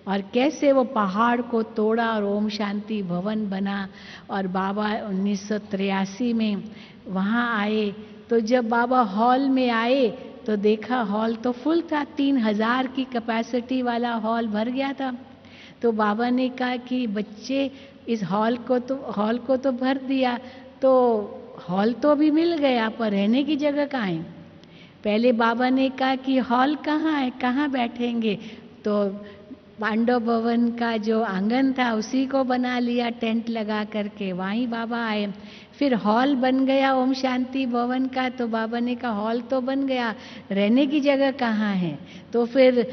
और कैसे वो पहाड़ को तोड़ा और ओम शांति भवन बना। और बाबा 1983 में वहाँ आए, तो जब बाबा हॉल में आए तो देखा हॉल तो फुल था, 3000 की कैपेसिटी वाला हॉल भर गया था। तो बाबा ने कहा कि बच्चे इस हॉल को तो भर दिया, तो हॉल तो अभी मिल गया, पर रहने की जगह कहाँ है। पहले बाबा ने कहा कि हॉल कहाँ है, कहाँ बैठेंगे, तो पांडव भवन का जो आंगन था उसी को बना लिया टेंट लगा करके, वहीं बाबा आए। फिर हॉल बन गया ओम शांति भवन का, तो बाबा ने कहा हॉल तो बन गया, रहने की जगह कहाँ है। तो फिर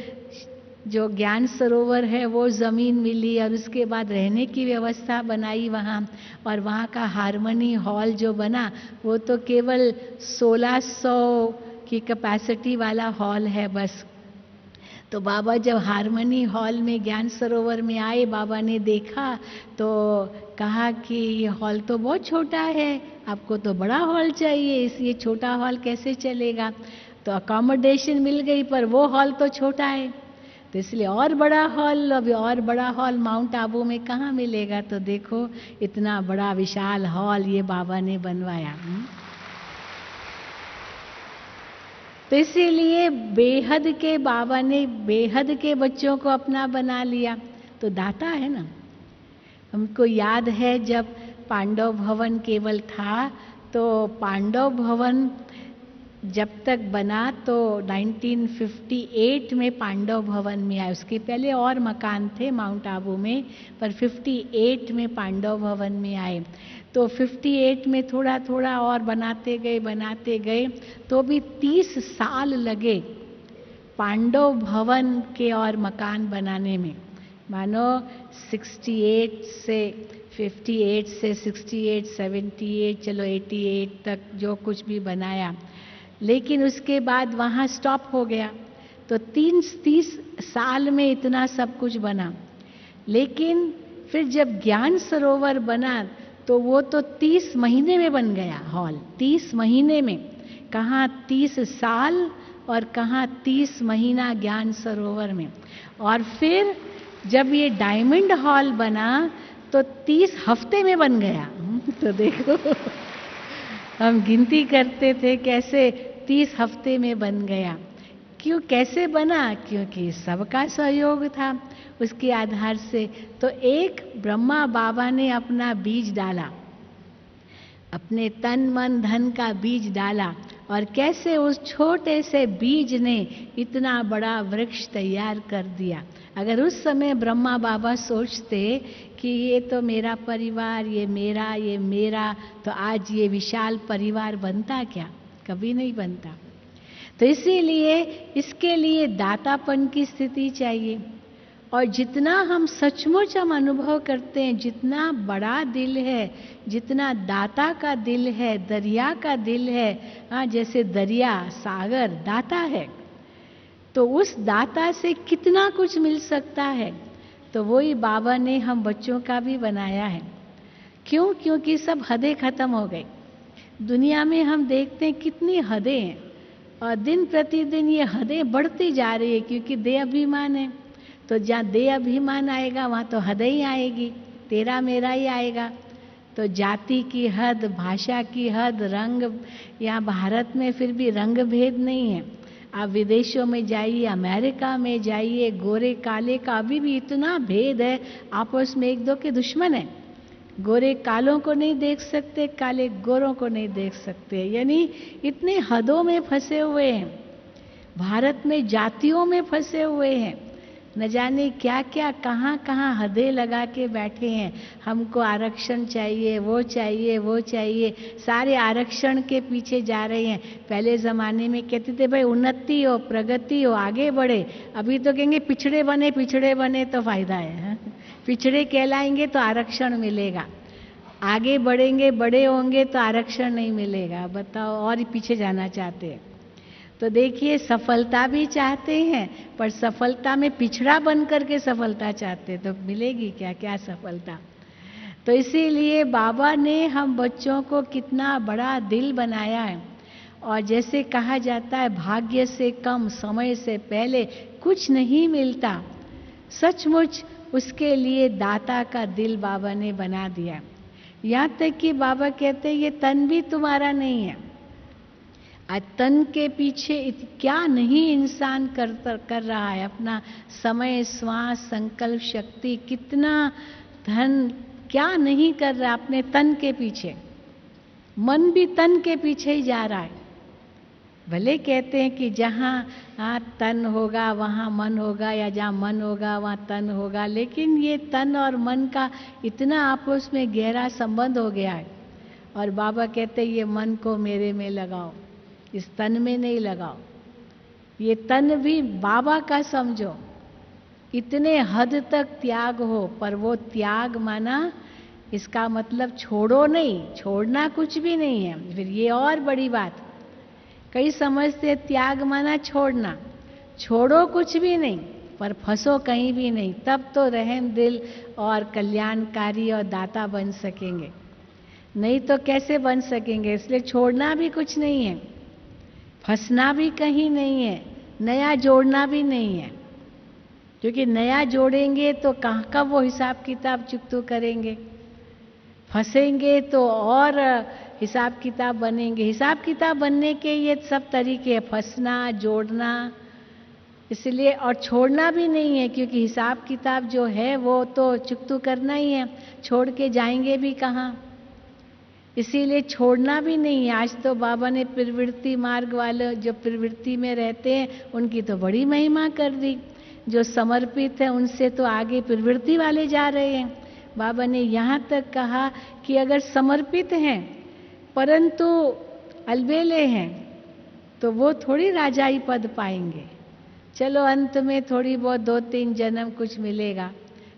जो ज्ञान सरोवर है वो ज़मीन मिली और उसके बाद रहने की व्यवस्था बनाई वहाँ, और वहाँ का हारमोनी हॉल जो बना वो तो केवल 1600 की कैपेसिटी वाला हॉल है बस। तो बाबा जब हारमोनी हॉल में ज्ञान सरोवर में आए, बाबा ने देखा तो कहा कि ये हॉल तो बहुत छोटा है, आपको तो बड़ा हॉल चाहिए, इसलिए छोटा हॉल कैसे चलेगा। तो अकोमोडेशन मिल गई पर वो हॉल तो छोटा है, तो इसलिए और बड़ा हॉल, अभी और बड़ा हॉल माउंट आबू में कहाँ मिलेगा। तो देखो इतना बड़ा विशाल हॉल ये बाबा ने बनवाया। तो इसीलिए बेहद के बाबा ने बेहद के बच्चों को अपना बना लिया, तो दाता है ना। हमको याद है जब पांडव भवन केवल था, तो पांडव भवन जब तक बना तो 1958 में पांडव भवन में आया। उसके पहले और मकान थे माउंट आबू में, पर 58 में पांडव भवन में आए। तो 58 में थोड़ा थोड़ा और बनाते गए तो भी 30 साल लगे पांडव भवन के और मकान बनाने में। मानो 68 से 68, 78, चलो 88 तक जो कुछ भी बनाया, लेकिन उसके बाद वहाँ स्टॉप हो गया। तो 30 साल में इतना सब कुछ बना। लेकिन फिर जब ज्ञान सरोवर बना तो वो तो 30 महीने में बन गया हॉल, 30 महीने में। कहाँ 30 साल और कहाँ 30 महीना ज्ञान सरोवर में। और फिर जब ये डायमंड हॉल बना तो 30 हफ्ते में बन गया। तो देखो हम गिनती करते थे कैसे 30 हफ्ते में बन गया। क्यों, कैसे बना? क्योंकि सबका सहयोग था उसके आधार से। तो एक ब्रह्मा बाबा ने अपना बीज डाला, अपने तन मन धन का बीज डाला, और कैसे उस छोटे से बीज ने इतना बड़ा वृक्ष तैयार कर दिया। अगर उस समय ब्रह्मा बाबा सोचते कि ये तो मेरा परिवार, ये मेरा, तो आज ये विशाल परिवार बनता क्या? कभी नहीं बनता। तो इसीलिए इसके लिए दातापन की स्थिति चाहिए। और जितना हम सचमुच हम अनुभव करते हैं, जितना बड़ा दिल है, जितना दाता का दिल है, दरिया का दिल है, हाँ, जैसे दरिया सागर दाता है, तो उस दाता से कितना कुछ मिल सकता है। तो वही बाबा ने हम बच्चों का भी बनाया है। क्यों? क्योंकि सब हदें खत्म हो गई। दुनिया में हम देखते हैं कितनी हदें हैं, और दिन प्रतिदिन ये हदें बढ़ती जा रही है, क्योंकि देह अभिमान है। तो जहाँ देह अभिमान आएगा वहाँ तो हदें ही आएगी, तेरा मेरा ही आएगा। तो जाति की हद, भाषा की हद, रंग, यहाँ भारत में फिर भी रंग भेद नहीं है। आप विदेशों में जाइए, अमेरिका में जाइए, गोरे काले का अभी भी इतना भेद है, आपस में एक दो के दुश्मन है। गोरे कालों को नहीं देख सकते, काले गोरों को नहीं देख सकते, यानी इतने हदों में फंसे हुए हैं। भारत में जातियों में फंसे हुए हैं, न जाने क्या क्या कहाँ कहाँ हदें लगा के बैठे हैं। हमको आरक्षण चाहिए, वो चाहिए, वो चाहिए, सारे आरक्षण के पीछे जा रहे हैं। पहले ज़माने में कहते थे भाई उन्नति हो, प्रगति हो, आगे बढ़े। अभी तो कहेंगे पिछड़े बने तो फायदा है। पिछड़े कहलाएंगे तो आरक्षण मिलेगा, आगे बढ़ेंगे, बड़े होंगे तो आरक्षण नहीं मिलेगा। बताओ, और ही पीछे जाना चाहते हैं। तो देखिए, सफलता भी चाहते हैं, पर सफलता में पिछड़ा बन करके सफलता चाहते, तो मिलेगी क्या? क्या सफलता? तो इसीलिए बाबा ने हम बच्चों को कितना बड़ा दिल बनाया है। और जैसे कहा जाता है, भाग्य से कम, समय से पहले कुछ नहीं मिलता। सचमुच उसके लिए दाता का दिल बाबा ने बना दिया। यहाँ तक कि बाबा कहते हैं ये तन भी तुम्हारा नहीं है। आज तन के पीछे क्या नहीं इंसान कर रहा है, अपना समय, श्वास, संकल्प शक्ति, कितना धन क्या नहीं कर रहा अपने तन के पीछे। मन भी तन के पीछे ही जा रहा है। भले कहते हैं कि जहाँ तन होगा वहाँ मन होगा, या जहाँ मन होगा वहाँ तन होगा, लेकिन ये तन और मन का इतना आपस में गहरा संबंध हो गया है। और बाबा कहते हैं ये मन को मेरे में लगाओ, इस तन में नहीं लगाओ। ये तन भी बाबा का समझो, इतने हद तक त्याग हो, पर वो त्याग माना इसका मतलब छोड़ो नहीं, छोड़ना कुछ भी नहीं है। फिर ये और बड़ी बात, कई समझते त्याग माना छोड़ना, छोड़ो कुछ भी नहीं पर फंसो कहीं भी नहीं, तब तो रहम दिल और कल्याणकारी और दाता बन सकेंगे, नहीं तो कैसे बन सकेंगे। इसलिए छोड़ना भी कुछ नहीं है, फंसना भी कहीं नहीं है, नया जोड़ना भी नहीं है, क्योंकि नया जोड़ेंगे तो कहाँ का वो हिसाब किताब चुकतो करेंगे, फंसेंगे तो और हिसाब किताब बनेंगे। हिसाब किताब बनने के ये सब तरीके हैं, फंसना, जोड़ना, इसलिए और छोड़ना भी नहीं है, क्योंकि हिसाब किताब जो है वो तो चुकतो करना ही है, छोड़ के जाएंगे भी कहाँ, इसीलिए छोड़ना भी नहीं है। आज तो बाबा ने प्रवृत्ति मार्ग वाले जो प्रवृत्ति में रहते हैं उनकी तो बड़ी महिमा कर दी, जो समर्पित है उनसे तो आगे प्रवृत्ति वाले जा रहे हैं। बाबा ने यहाँ तक कहा कि अगर समर्पित हैं परंतु अलबेले हैं तो वो थोड़ी राजाई पद पाएंगे। चलो अंत में थोड़ी बहुत 2-3 जन्म कुछ मिलेगा,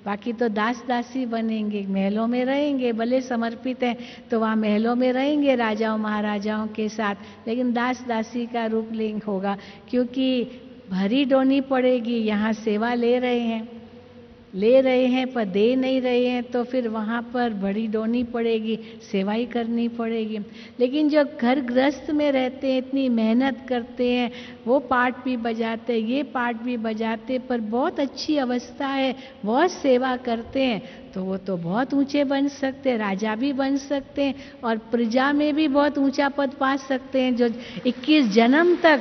बाकी तो दास दासी बनेंगे, महलों में रहेंगे, भले समर्पित हैं तो वहाँ महलों में रहेंगे राजाओं महाराजाओं के साथ, लेकिन दास दासी का रूप लेंगे होगा, क्योंकि भरी डोनी पड़ेगी। यहाँ सेवा ले रहे हैं पर दे नहीं रहे हैं, तो फिर वहाँ पर बड़ी डोनी पड़ेगी, सेवा ही करनी पड़ेगी। लेकिन जो घर गृहस्थ में रहते हैं, इतनी मेहनत करते हैं, वो पार्ट भी बजाते, ये पार्ट भी बजाते, पर बहुत अच्छी अवस्था है, बहुत सेवा करते हैं, तो वो तो बहुत ऊंचे बन सकते हैं, राजा भी बन सकते हैं और प्रजा में भी बहुत ऊंचा पद पा सकते हैं। जो 21 जन्म तक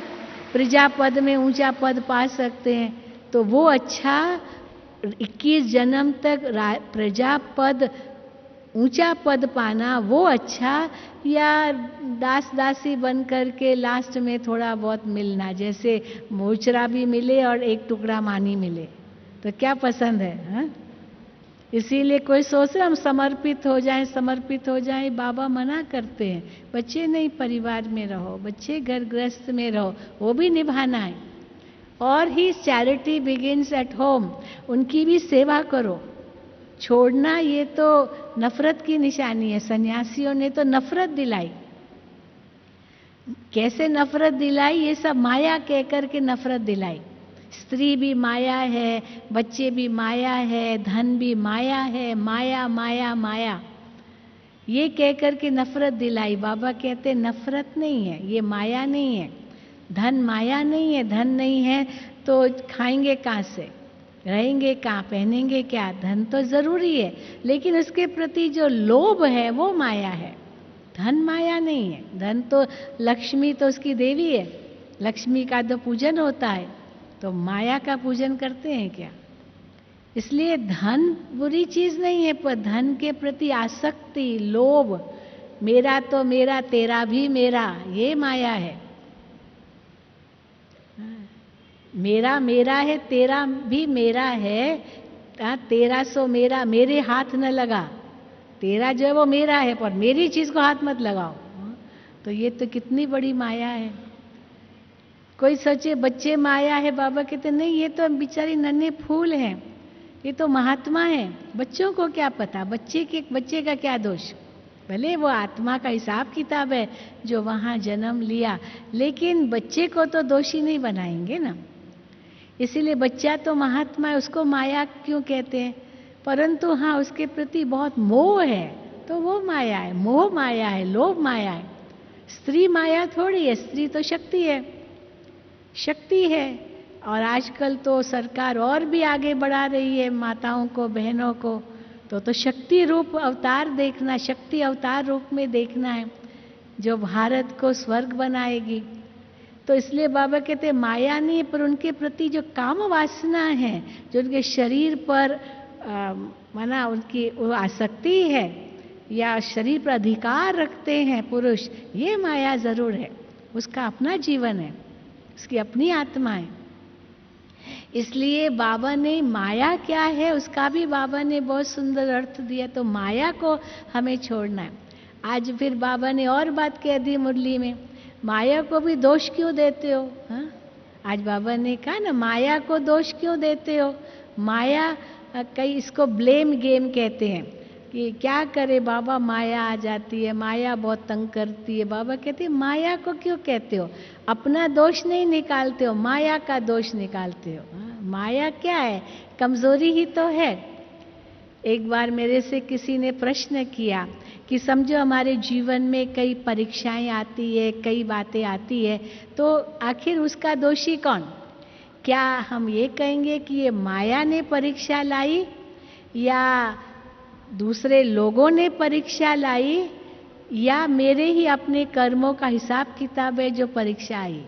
प्रजा पद में ऊंचा पद पा सकते हैं, तो वो अच्छा 21 जन्म तक प्रजा पद ऊंचा पद पाना वो अच्छा, या दास दासी बन करके लास्ट में थोड़ा बहुत मिलना, जैसे मोचरा भी मिले और एक टुकड़ा मानी मिले, तो क्या पसंद है, हा? इसीलिए कोई सोच रहे हम समर्पित हो जाएं, बाबा मना करते हैं, बच्चे नहीं परिवार में रहो, बच्चे घर गृहस्थ में रहो, वो भी निभाना है। और ही चैरिटी बिगिंस एट होम, उनकी भी सेवा करो। छोड़ना ये तो नफरत की निशानी है, सन्यासियों ने तो नफरत दिलाई। कैसे नफरत दिलाई, ये सब माया कह कर के नफरत दिलाई। स्त्री भी माया है, बच्चे भी माया है, धन भी माया है, माया माया माया, ये कह कर के नफरत दिलाई। बाबा कहते नफरत नहीं है, ये माया नहीं है, धन माया नहीं है, धन नहीं है तो खाएंगे कहाँ से, रहेंगे कहाँ, पहनेंगे क्या, धन तो जरूरी है, लेकिन उसके प्रति जो लोभ है वो माया है, धन माया नहीं है। धन तो लक्ष्मी तो उसकी देवी है, लक्ष्मी का तो पूजन होता है, तो माया का पूजन करते हैं क्या। इसलिए धन बुरी चीज नहीं है, पर धन के प्रति आसक्ति, लोभ, मेरा तो मेरा तेरा भी मेरा, ये माया है। मेरा मेरा है, तेरा भी मेरा है, तेरा सो मेरा, मेरे हाथ न लगा, तेरा जो है वो मेरा है पर मेरी चीज को हाथ मत लगाओ, तो ये तो कितनी बड़ी माया है। कोई सोचे बच्चे माया है, बाबा कहते नहीं, ये तो बेचारी नन्हे फूल हैं, ये तो महात्मा है, बच्चों को क्या पता, बच्चे का क्या दोष, भले वो आत्मा का हिसाब किताब है जो वहां जन्म लिया, लेकिन बच्चे को तो दोषी नहीं बनाएंगे ना। इसीलिए बच्चा तो महात्मा है, उसको माया क्यों कहते हैं, परंतु हाँ उसके प्रति बहुत मोह है तो वो माया है, मोह माया है, लोभ माया है। स्त्री माया थोड़ी है, स्त्री तो शक्ति है, शक्ति है। और आजकल तो सरकार और भी आगे बढ़ा रही है माताओं को, बहनों को, तो शक्ति रूप अवतार देखना, शक्ति अवतार रूप में देखना है जो भारत को स्वर्ग बनाएगी। तो इसलिए बाबा कहते हैं माया नहीं, पर उनके प्रति जो काम वासना है, जो उनके शरीर पर माना उनकी वो आसक्ति है या शरीर पर अधिकार रखते हैं पुरुष, ये माया जरूर है, उसका अपना जीवन है, उसकी अपनी आत्मा है। इसलिए बाबा ने माया क्या है उसका भी बाबा ने बहुत सुंदर अर्थ दिया, तो माया को हमें छोड़ना है। आज फिर बाबा ने और बात कह दी मुरली में, माया को भी दोष क्यों देते हो, हाँ? आज बाबा ने कहा ना, माया को दोष क्यों देते हो, माया कई इसको ब्लेम गेम कहते हैं कि क्या करे बाबा, माया आ जाती है, माया बहुत तंग करती है। बाबा कहते हैं माया को क्यों कहते हो, अपना दोष नहीं निकालते हो, माया का दोष निकालते हो। माया क्या है, कमजोरी ही तो है। एक बार मेरे से किसी ने प्रश्न किया कि समझो हमारे जीवन में कई परीक्षाएं आती है, कई बातें आती है, तो आखिर उसका दोषी कौन? क्या हम ये कहेंगे कि ये माया ने परीक्षा लाई, या दूसरे लोगों ने परीक्षा लाई, या मेरे ही अपने कर्मों का हिसाब किताब है जो परीक्षा आई?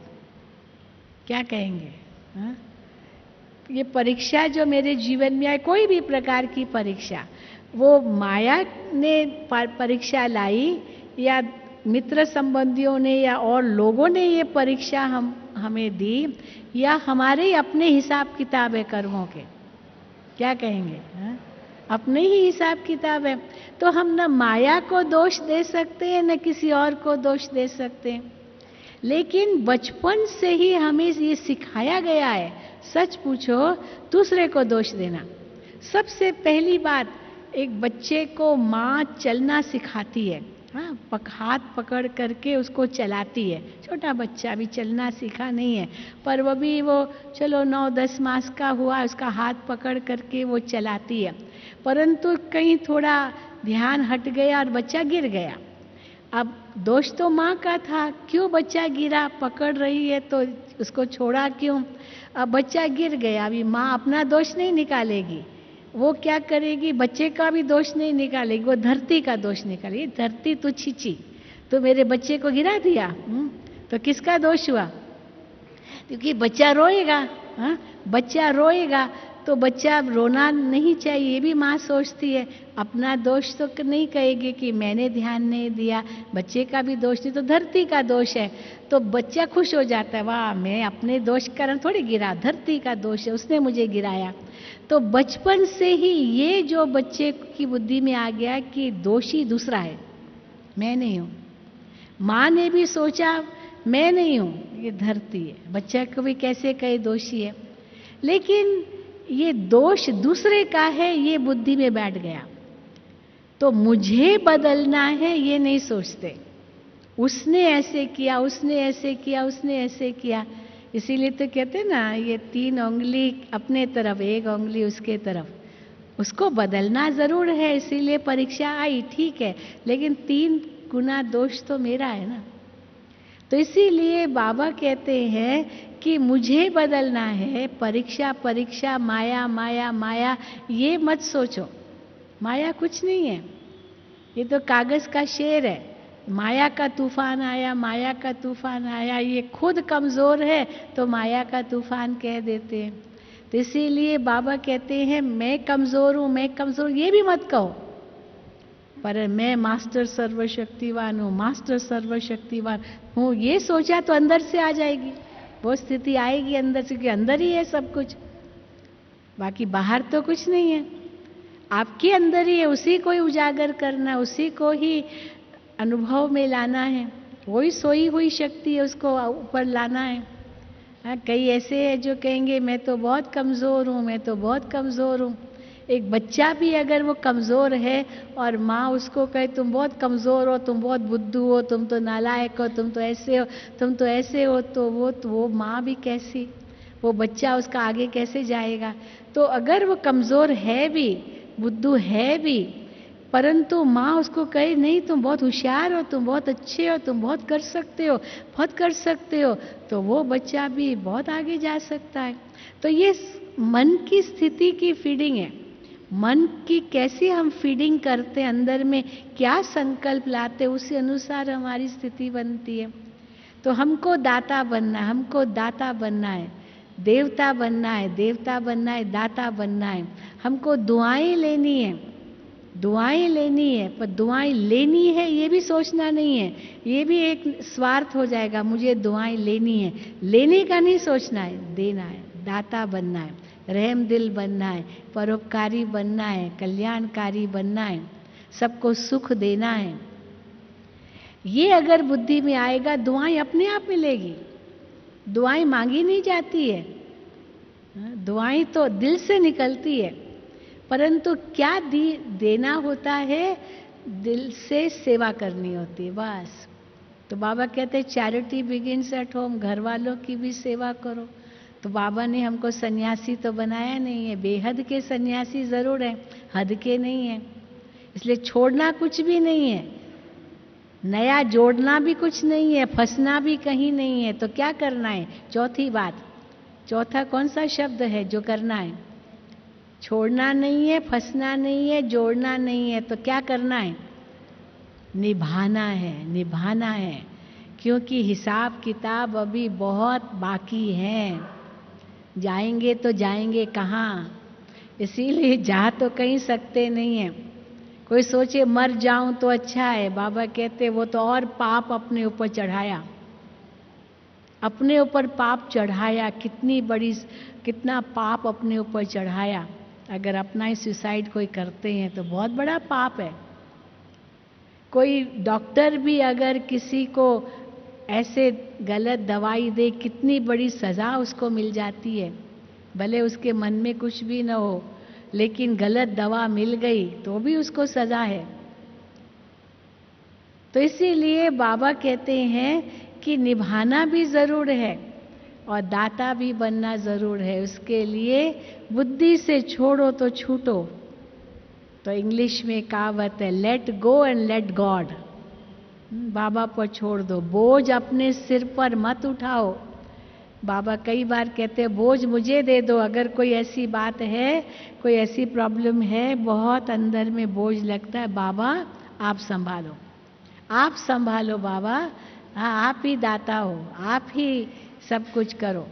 क्या कहेंगे? हा? ये परीक्षा जो मेरे जीवन में आई, कोई भी प्रकार की परीक्षा, वो माया ने परीक्षा लाई, या मित्र संबंधियों ने या और लोगों ने ये परीक्षा हमें दी, या हमारे अपने हिसाब किताब है कर्मों के? क्या कहेंगे? हा? अपने ही हिसाब किताब है। तो हम न माया को दोष दे सकते हैं, न किसी और को दोष दे सकते हैं। लेकिन बचपन से ही हमें ये सिखाया गया है, सच पूछो दूसरे को दोष देना। सबसे पहली बात, एक बच्चे को माँ चलना सिखाती है, हाँ, हाथ पकड़ करके उसको चलाती है। छोटा बच्चा अभी चलना सीखा नहीं है, पर वो चलो 9-10 मास का हुआ, उसका हाथ पकड़ करके वो चलाती है। परंतु कहीं थोड़ा ध्यान हट गया और बच्चा गिर गया। अब दोष तो माँ का था, क्यों बच्चा गिरा, पकड़ रही है तो उसको छोड़ा क्यों? अब बच्चा गिर गया, अभी माँ अपना दोष नहीं निकालेगी, वो क्या करेगी, बच्चे का भी दोष नहीं निकालेगी, वो धरती का दोष निकालेगी। धरती तू छीची, तो मेरे बच्चे को गिरा दिया, तो किसका दोष हुआ? क्योंकि बच्चा रोएगा, हाँ, बच्चा रोएगा तो बच्चा रोना नहीं चाहिए, ये भी माँ सोचती है। अपना दोष तो नहीं कहेगी कि मैंने ध्यान नहीं दिया, बच्चे का भी दोष नहीं, तो धरती का दोष है। तो बच्चा खुश हो जाता है, वाह मैं अपने दोष के कारण थोड़ी गिरा, धरती का दोष है, उसने मुझे गिराया। तो बचपन से ही ये जो बच्चे की बुद्धि में आ गया कि दोषी दूसरा है, मैं नहीं हूं। माँ ने भी सोचा मैं नहीं हूं, ये धरती है। बच्चा को भी कैसे कहे दोषी है, लेकिन ये दोष दूसरे का है, ये बुद्धि में बैठ गया। तो मुझे बदलना है ये नहीं सोचते, उसने ऐसे किया, उसने ऐसे किया, उसने ऐसे किया। इसीलिए तो कहते हैं ना, ये 3 उंगली अपने तरफ, 1 उंगली उसके तरफ। उसको बदलना जरूर है, इसीलिए परीक्षा आई, ठीक है, लेकिन 3 गुना दोष तो मेरा है ना। तो इसीलिए बाबा कहते हैं कि मुझे बदलना है। परीक्षा परीक्षा, माया माया माया, ये मत सोचो। माया कुछ नहीं है, ये तो कागज का शेर है। माया का तूफान आया, माया का तूफान आया, ये खुद कमजोर है तो माया का तूफान कह देते हैं। तो इसीलिए बाबा कहते हैं मैं कमजोर हूं, मैं कमजोर, ये भी मत कहो, पर मैं मास्टर सर्वशक्तिवान हूँ, मास्टर सर्वशक्तिवान हूँ, ये सोचा तो अंदर से आ जाएगी, वो स्थिति आएगी अंदर से, कि अंदर ही है सब कुछ, बाकी बाहर तो कुछ नहीं है, आपके अंदर ही है। उसी को ही उजागर करना, उसी को ही अनुभव में लाना है, वही सोई हुई शक्ति है, उसको ऊपर लाना है। कई ऐसे हैं जो कहेंगे मैं तो बहुत कमजोर हूँ, मैं तो बहुत कमजोर हूँ। एक बच्चा भी अगर वो कमजोर है और माँ उसको कहे तुम बहुत कमजोर हो, तुम बहुत बुद्धू हो, तुम तो नालायक हो, तुम तो ऐसे हो, तुम तो ऐसे हो, तो वो माँ भी कैसी, वो बच्चा उसका आगे कैसे जाएगा? तो अगर वो कमजोर है भी, बुद्धू है भी, परंतु माँ उसको कहे नहीं तुम बहुत होशियार हो, तुम बहुत अच्छे हो, तुम बहुत कर सकते हो, बहुत कर सकते हो, तो वो बच्चा भी बहुत आगे जा सकता है। तो ये मन की स्थिति की फीडिंग है। मन की कैसी हम फीडिंग करते हैं, अंदर में क्या संकल्प लाते, उसी अनुसार हमारी स्थिति बनती है। तो हमको दाता बनना है, हमको दाता बनना है, देवता बनना है, देवता बनना है, दाता बनना है। हमको दुआएं लेनी है, दुआएं लेनी है, पर दुआएं लेनी है ये भी सोचना नहीं है, ये भी एक स्वार्थ हो जाएगा, मुझे दुआएं लेनी है, लेने का नहीं सोचना है, देना है, दाता बनना है, रहम दिल बनना है, परोपकारी बनना है, कल्याणकारी बनना है, सबको सुख देना है। ये अगर बुद्धि में आएगा, दुआएं अपने आप मिलेगी, दुआएं मांगी नहीं जाती है। दुआएं तो दिल से निकलती है, परंतु क्या देना होता है, दिल से सेवा करनी होती है बस। तो बाबा कहते हैं चैरिटी बिगिंस एट होम, घर वालों की भी सेवा करो। तो बाबा ने हमको सन्यासी तो बनाया नहीं है, बेहद के सन्यासी जरूर हैं, हद के नहीं है। इसलिए छोड़ना कुछ भी नहीं है, नया जोड़ना भी कुछ नहीं है, फंसना भी कहीं नहीं है। तो क्या करना है? चौथी बात, चौथा कौन सा शब्द है जो करना है? छोड़ना नहीं है, फंसना नहीं है, जोड़ना नहीं है। तो क्या करना है? निभाना है, निभाना है, क्योंकि हिसाब किताब अभी बहुत बाकी है। जाएंगे तो जाएंगे कहाँ? इसीलिए जा तो कहीं सकते नहीं है। कोई सोचे मर जाऊं तो अच्छा है, बाबा कहते वो तो और पाप अपने ऊपर चढ़ाया, अपने ऊपर पाप चढ़ाया। कितना पाप अपने ऊपर चढ़ाया। अगर अपना ही सुसाइड कोई करते हैं तो बहुत बड़ा पाप है। कोई डॉक्टर भी अगर किसी को ऐसे गलत दवाई दे, कितनी बड़ी सजा उसको मिल जाती है। भले उसके मन में कुछ भी न हो, लेकिन गलत दवा मिल गई तो भी उसको सजा है। तो इसीलिए बाबा कहते हैं कि निभाना भी जरूर है और दाता भी बनना जरूर है। उसके लिए बुद्धि से छोड़ो तो छूटो। तो इंग्लिश में कहावत है, let go and let God. बाबा पर छोड़ दो, बोझ अपने सिर पर मत उठाओ। बाबा कई बार कहते हैं बोझ मुझे दे दो। अगर कोई ऐसी बात है, कोई ऐसी प्रॉब्लम है, बहुत अंदर में बोझ लगता है, बाबा आप संभालो, आप संभालो बाबा। हाँ, आप ही दाता हो, आप ही सब कुछ करो,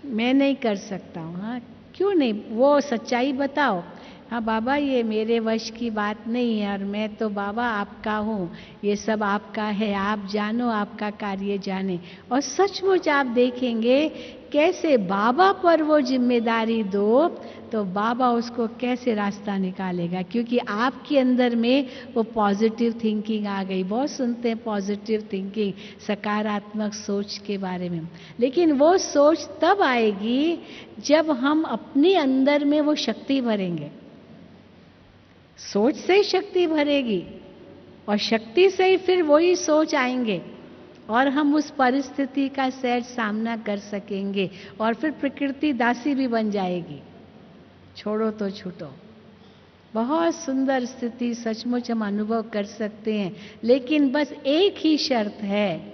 मैं नहीं कर सकता हूँ। हाँ, क्यों नहीं, वो सच्चाई बताओ। हाँ बाबा, ये मेरे वश की बात नहीं है और मैं तो बाबा आपका हूँ, ये सब आपका है, आप जानो, आपका कार्य जाने। और सचमुच आप देखेंगे कैसे बाबा पर वो जिम्मेदारी दो तो बाबा उसको कैसे रास्ता निकालेगा, क्योंकि आपके अंदर में वो पॉजिटिव थिंकिंग आ गई। बहुत सुनते हैं पॉजिटिव थिंकिंग, सकारात्मक सोच के बारे में, लेकिन वो सोच तब आएगी जब हम अपने अंदर में वो शक्ति भरेंगे। सोच से ही शक्ति भरेगी और शक्ति से ही फिर वही सोच आएंगे और हम उस परिस्थिति का सहज सामना कर सकेंगे और फिर प्रकृति दासी भी बन जाएगी। छोड़ो तो छूटो, बहुत सुंदर स्थिति सचमुच हम अनुभव कर सकते हैं। लेकिन बस एक ही शर्त है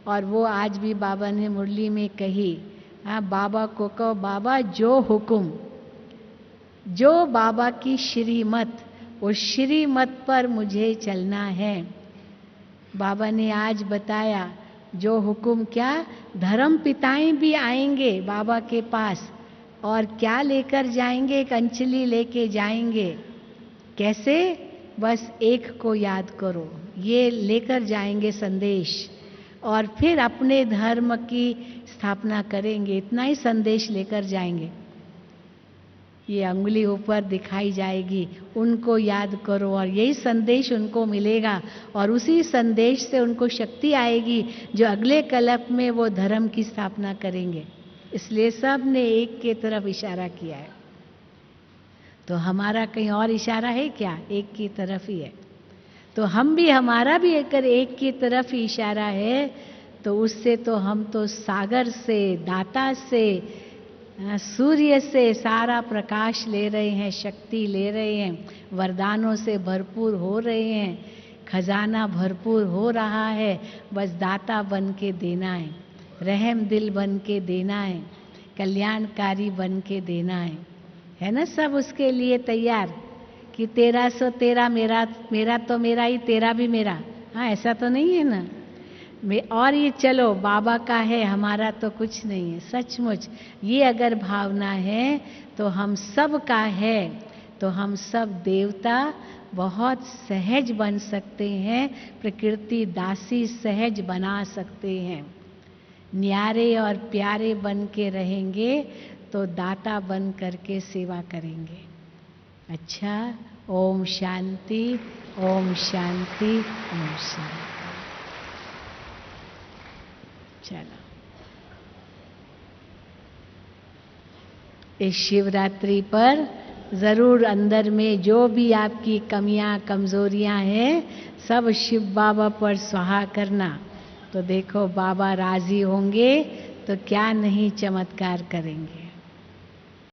और वो आज भी बाबा ने मुरली में कही। हाँ, बाबा को कहो, बाबा जो हुक्म, जो बाबा की श्रीमत, उस श्रीमत पर मुझे चलना है। बाबा ने आज बताया जो हुक्म, क्या धर्म पिताएं भी आएंगे बाबा के पास और क्या लेकर जाएंगे? एक अंजलि लेके जाएंगे। कैसे? बस एक को याद करो, ये लेकर जाएंगे संदेश और फिर अपने धर्म की स्थापना करेंगे। इतना ही संदेश लेकर जाएंगे। ये अंगुली ऊपर दिखाई जाएगी, उनको याद करो और यही संदेश उनको मिलेगा और उसी संदेश से उनको शक्ति आएगी जो अगले कल्प में वो धर्म की स्थापना करेंगे। इसलिए सब ने एक के तरफ इशारा किया है। तो हमारा कहीं और इशारा है क्या? एक की तरफ ही है। तो हम भी, हमारा भी एक की तरफ ही इशारा है। तो उससे तो हम तो सागर से, दाता से, सूर्य से सारा प्रकाश ले रहे हैं, शक्ति ले रहे हैं, वरदानों से भरपूर हो रहे हैं, खजाना भरपूर हो रहा है। बस दाता बन के देना है, रहम दिल बन के देना है, कल्याणकारी बन के देना है ना? सब उसके लिए तैयार कि तेरा सो तेरा, मेरा मेरा तो मेरा ही, तेरा भी मेरा। हाँ, ऐसा तो नहीं है ना? और ये चलो बाबा का है, हमारा तो कुछ नहीं है। सचमुच ये अगर भावना है तो हम सब का है, तो हम सब देवता बहुत सहज बन सकते हैं, प्रकृति दासी सहज बना सकते हैं। न्यारे और प्यारे बन के रहेंगे तो दाता बन करके सेवा करेंगे। अच्छा, ओम शांति, ओम शांति, ओम शांति। चलो। इस शिवरात्रि पर ज़रूर अंदर में जो भी आपकी कमियां कमजोरियां हैं सब शिव बाबा पर स्वाहा करना। तो देखो बाबा राजी होंगे तो क्या नहीं चमत्कार करेंगे।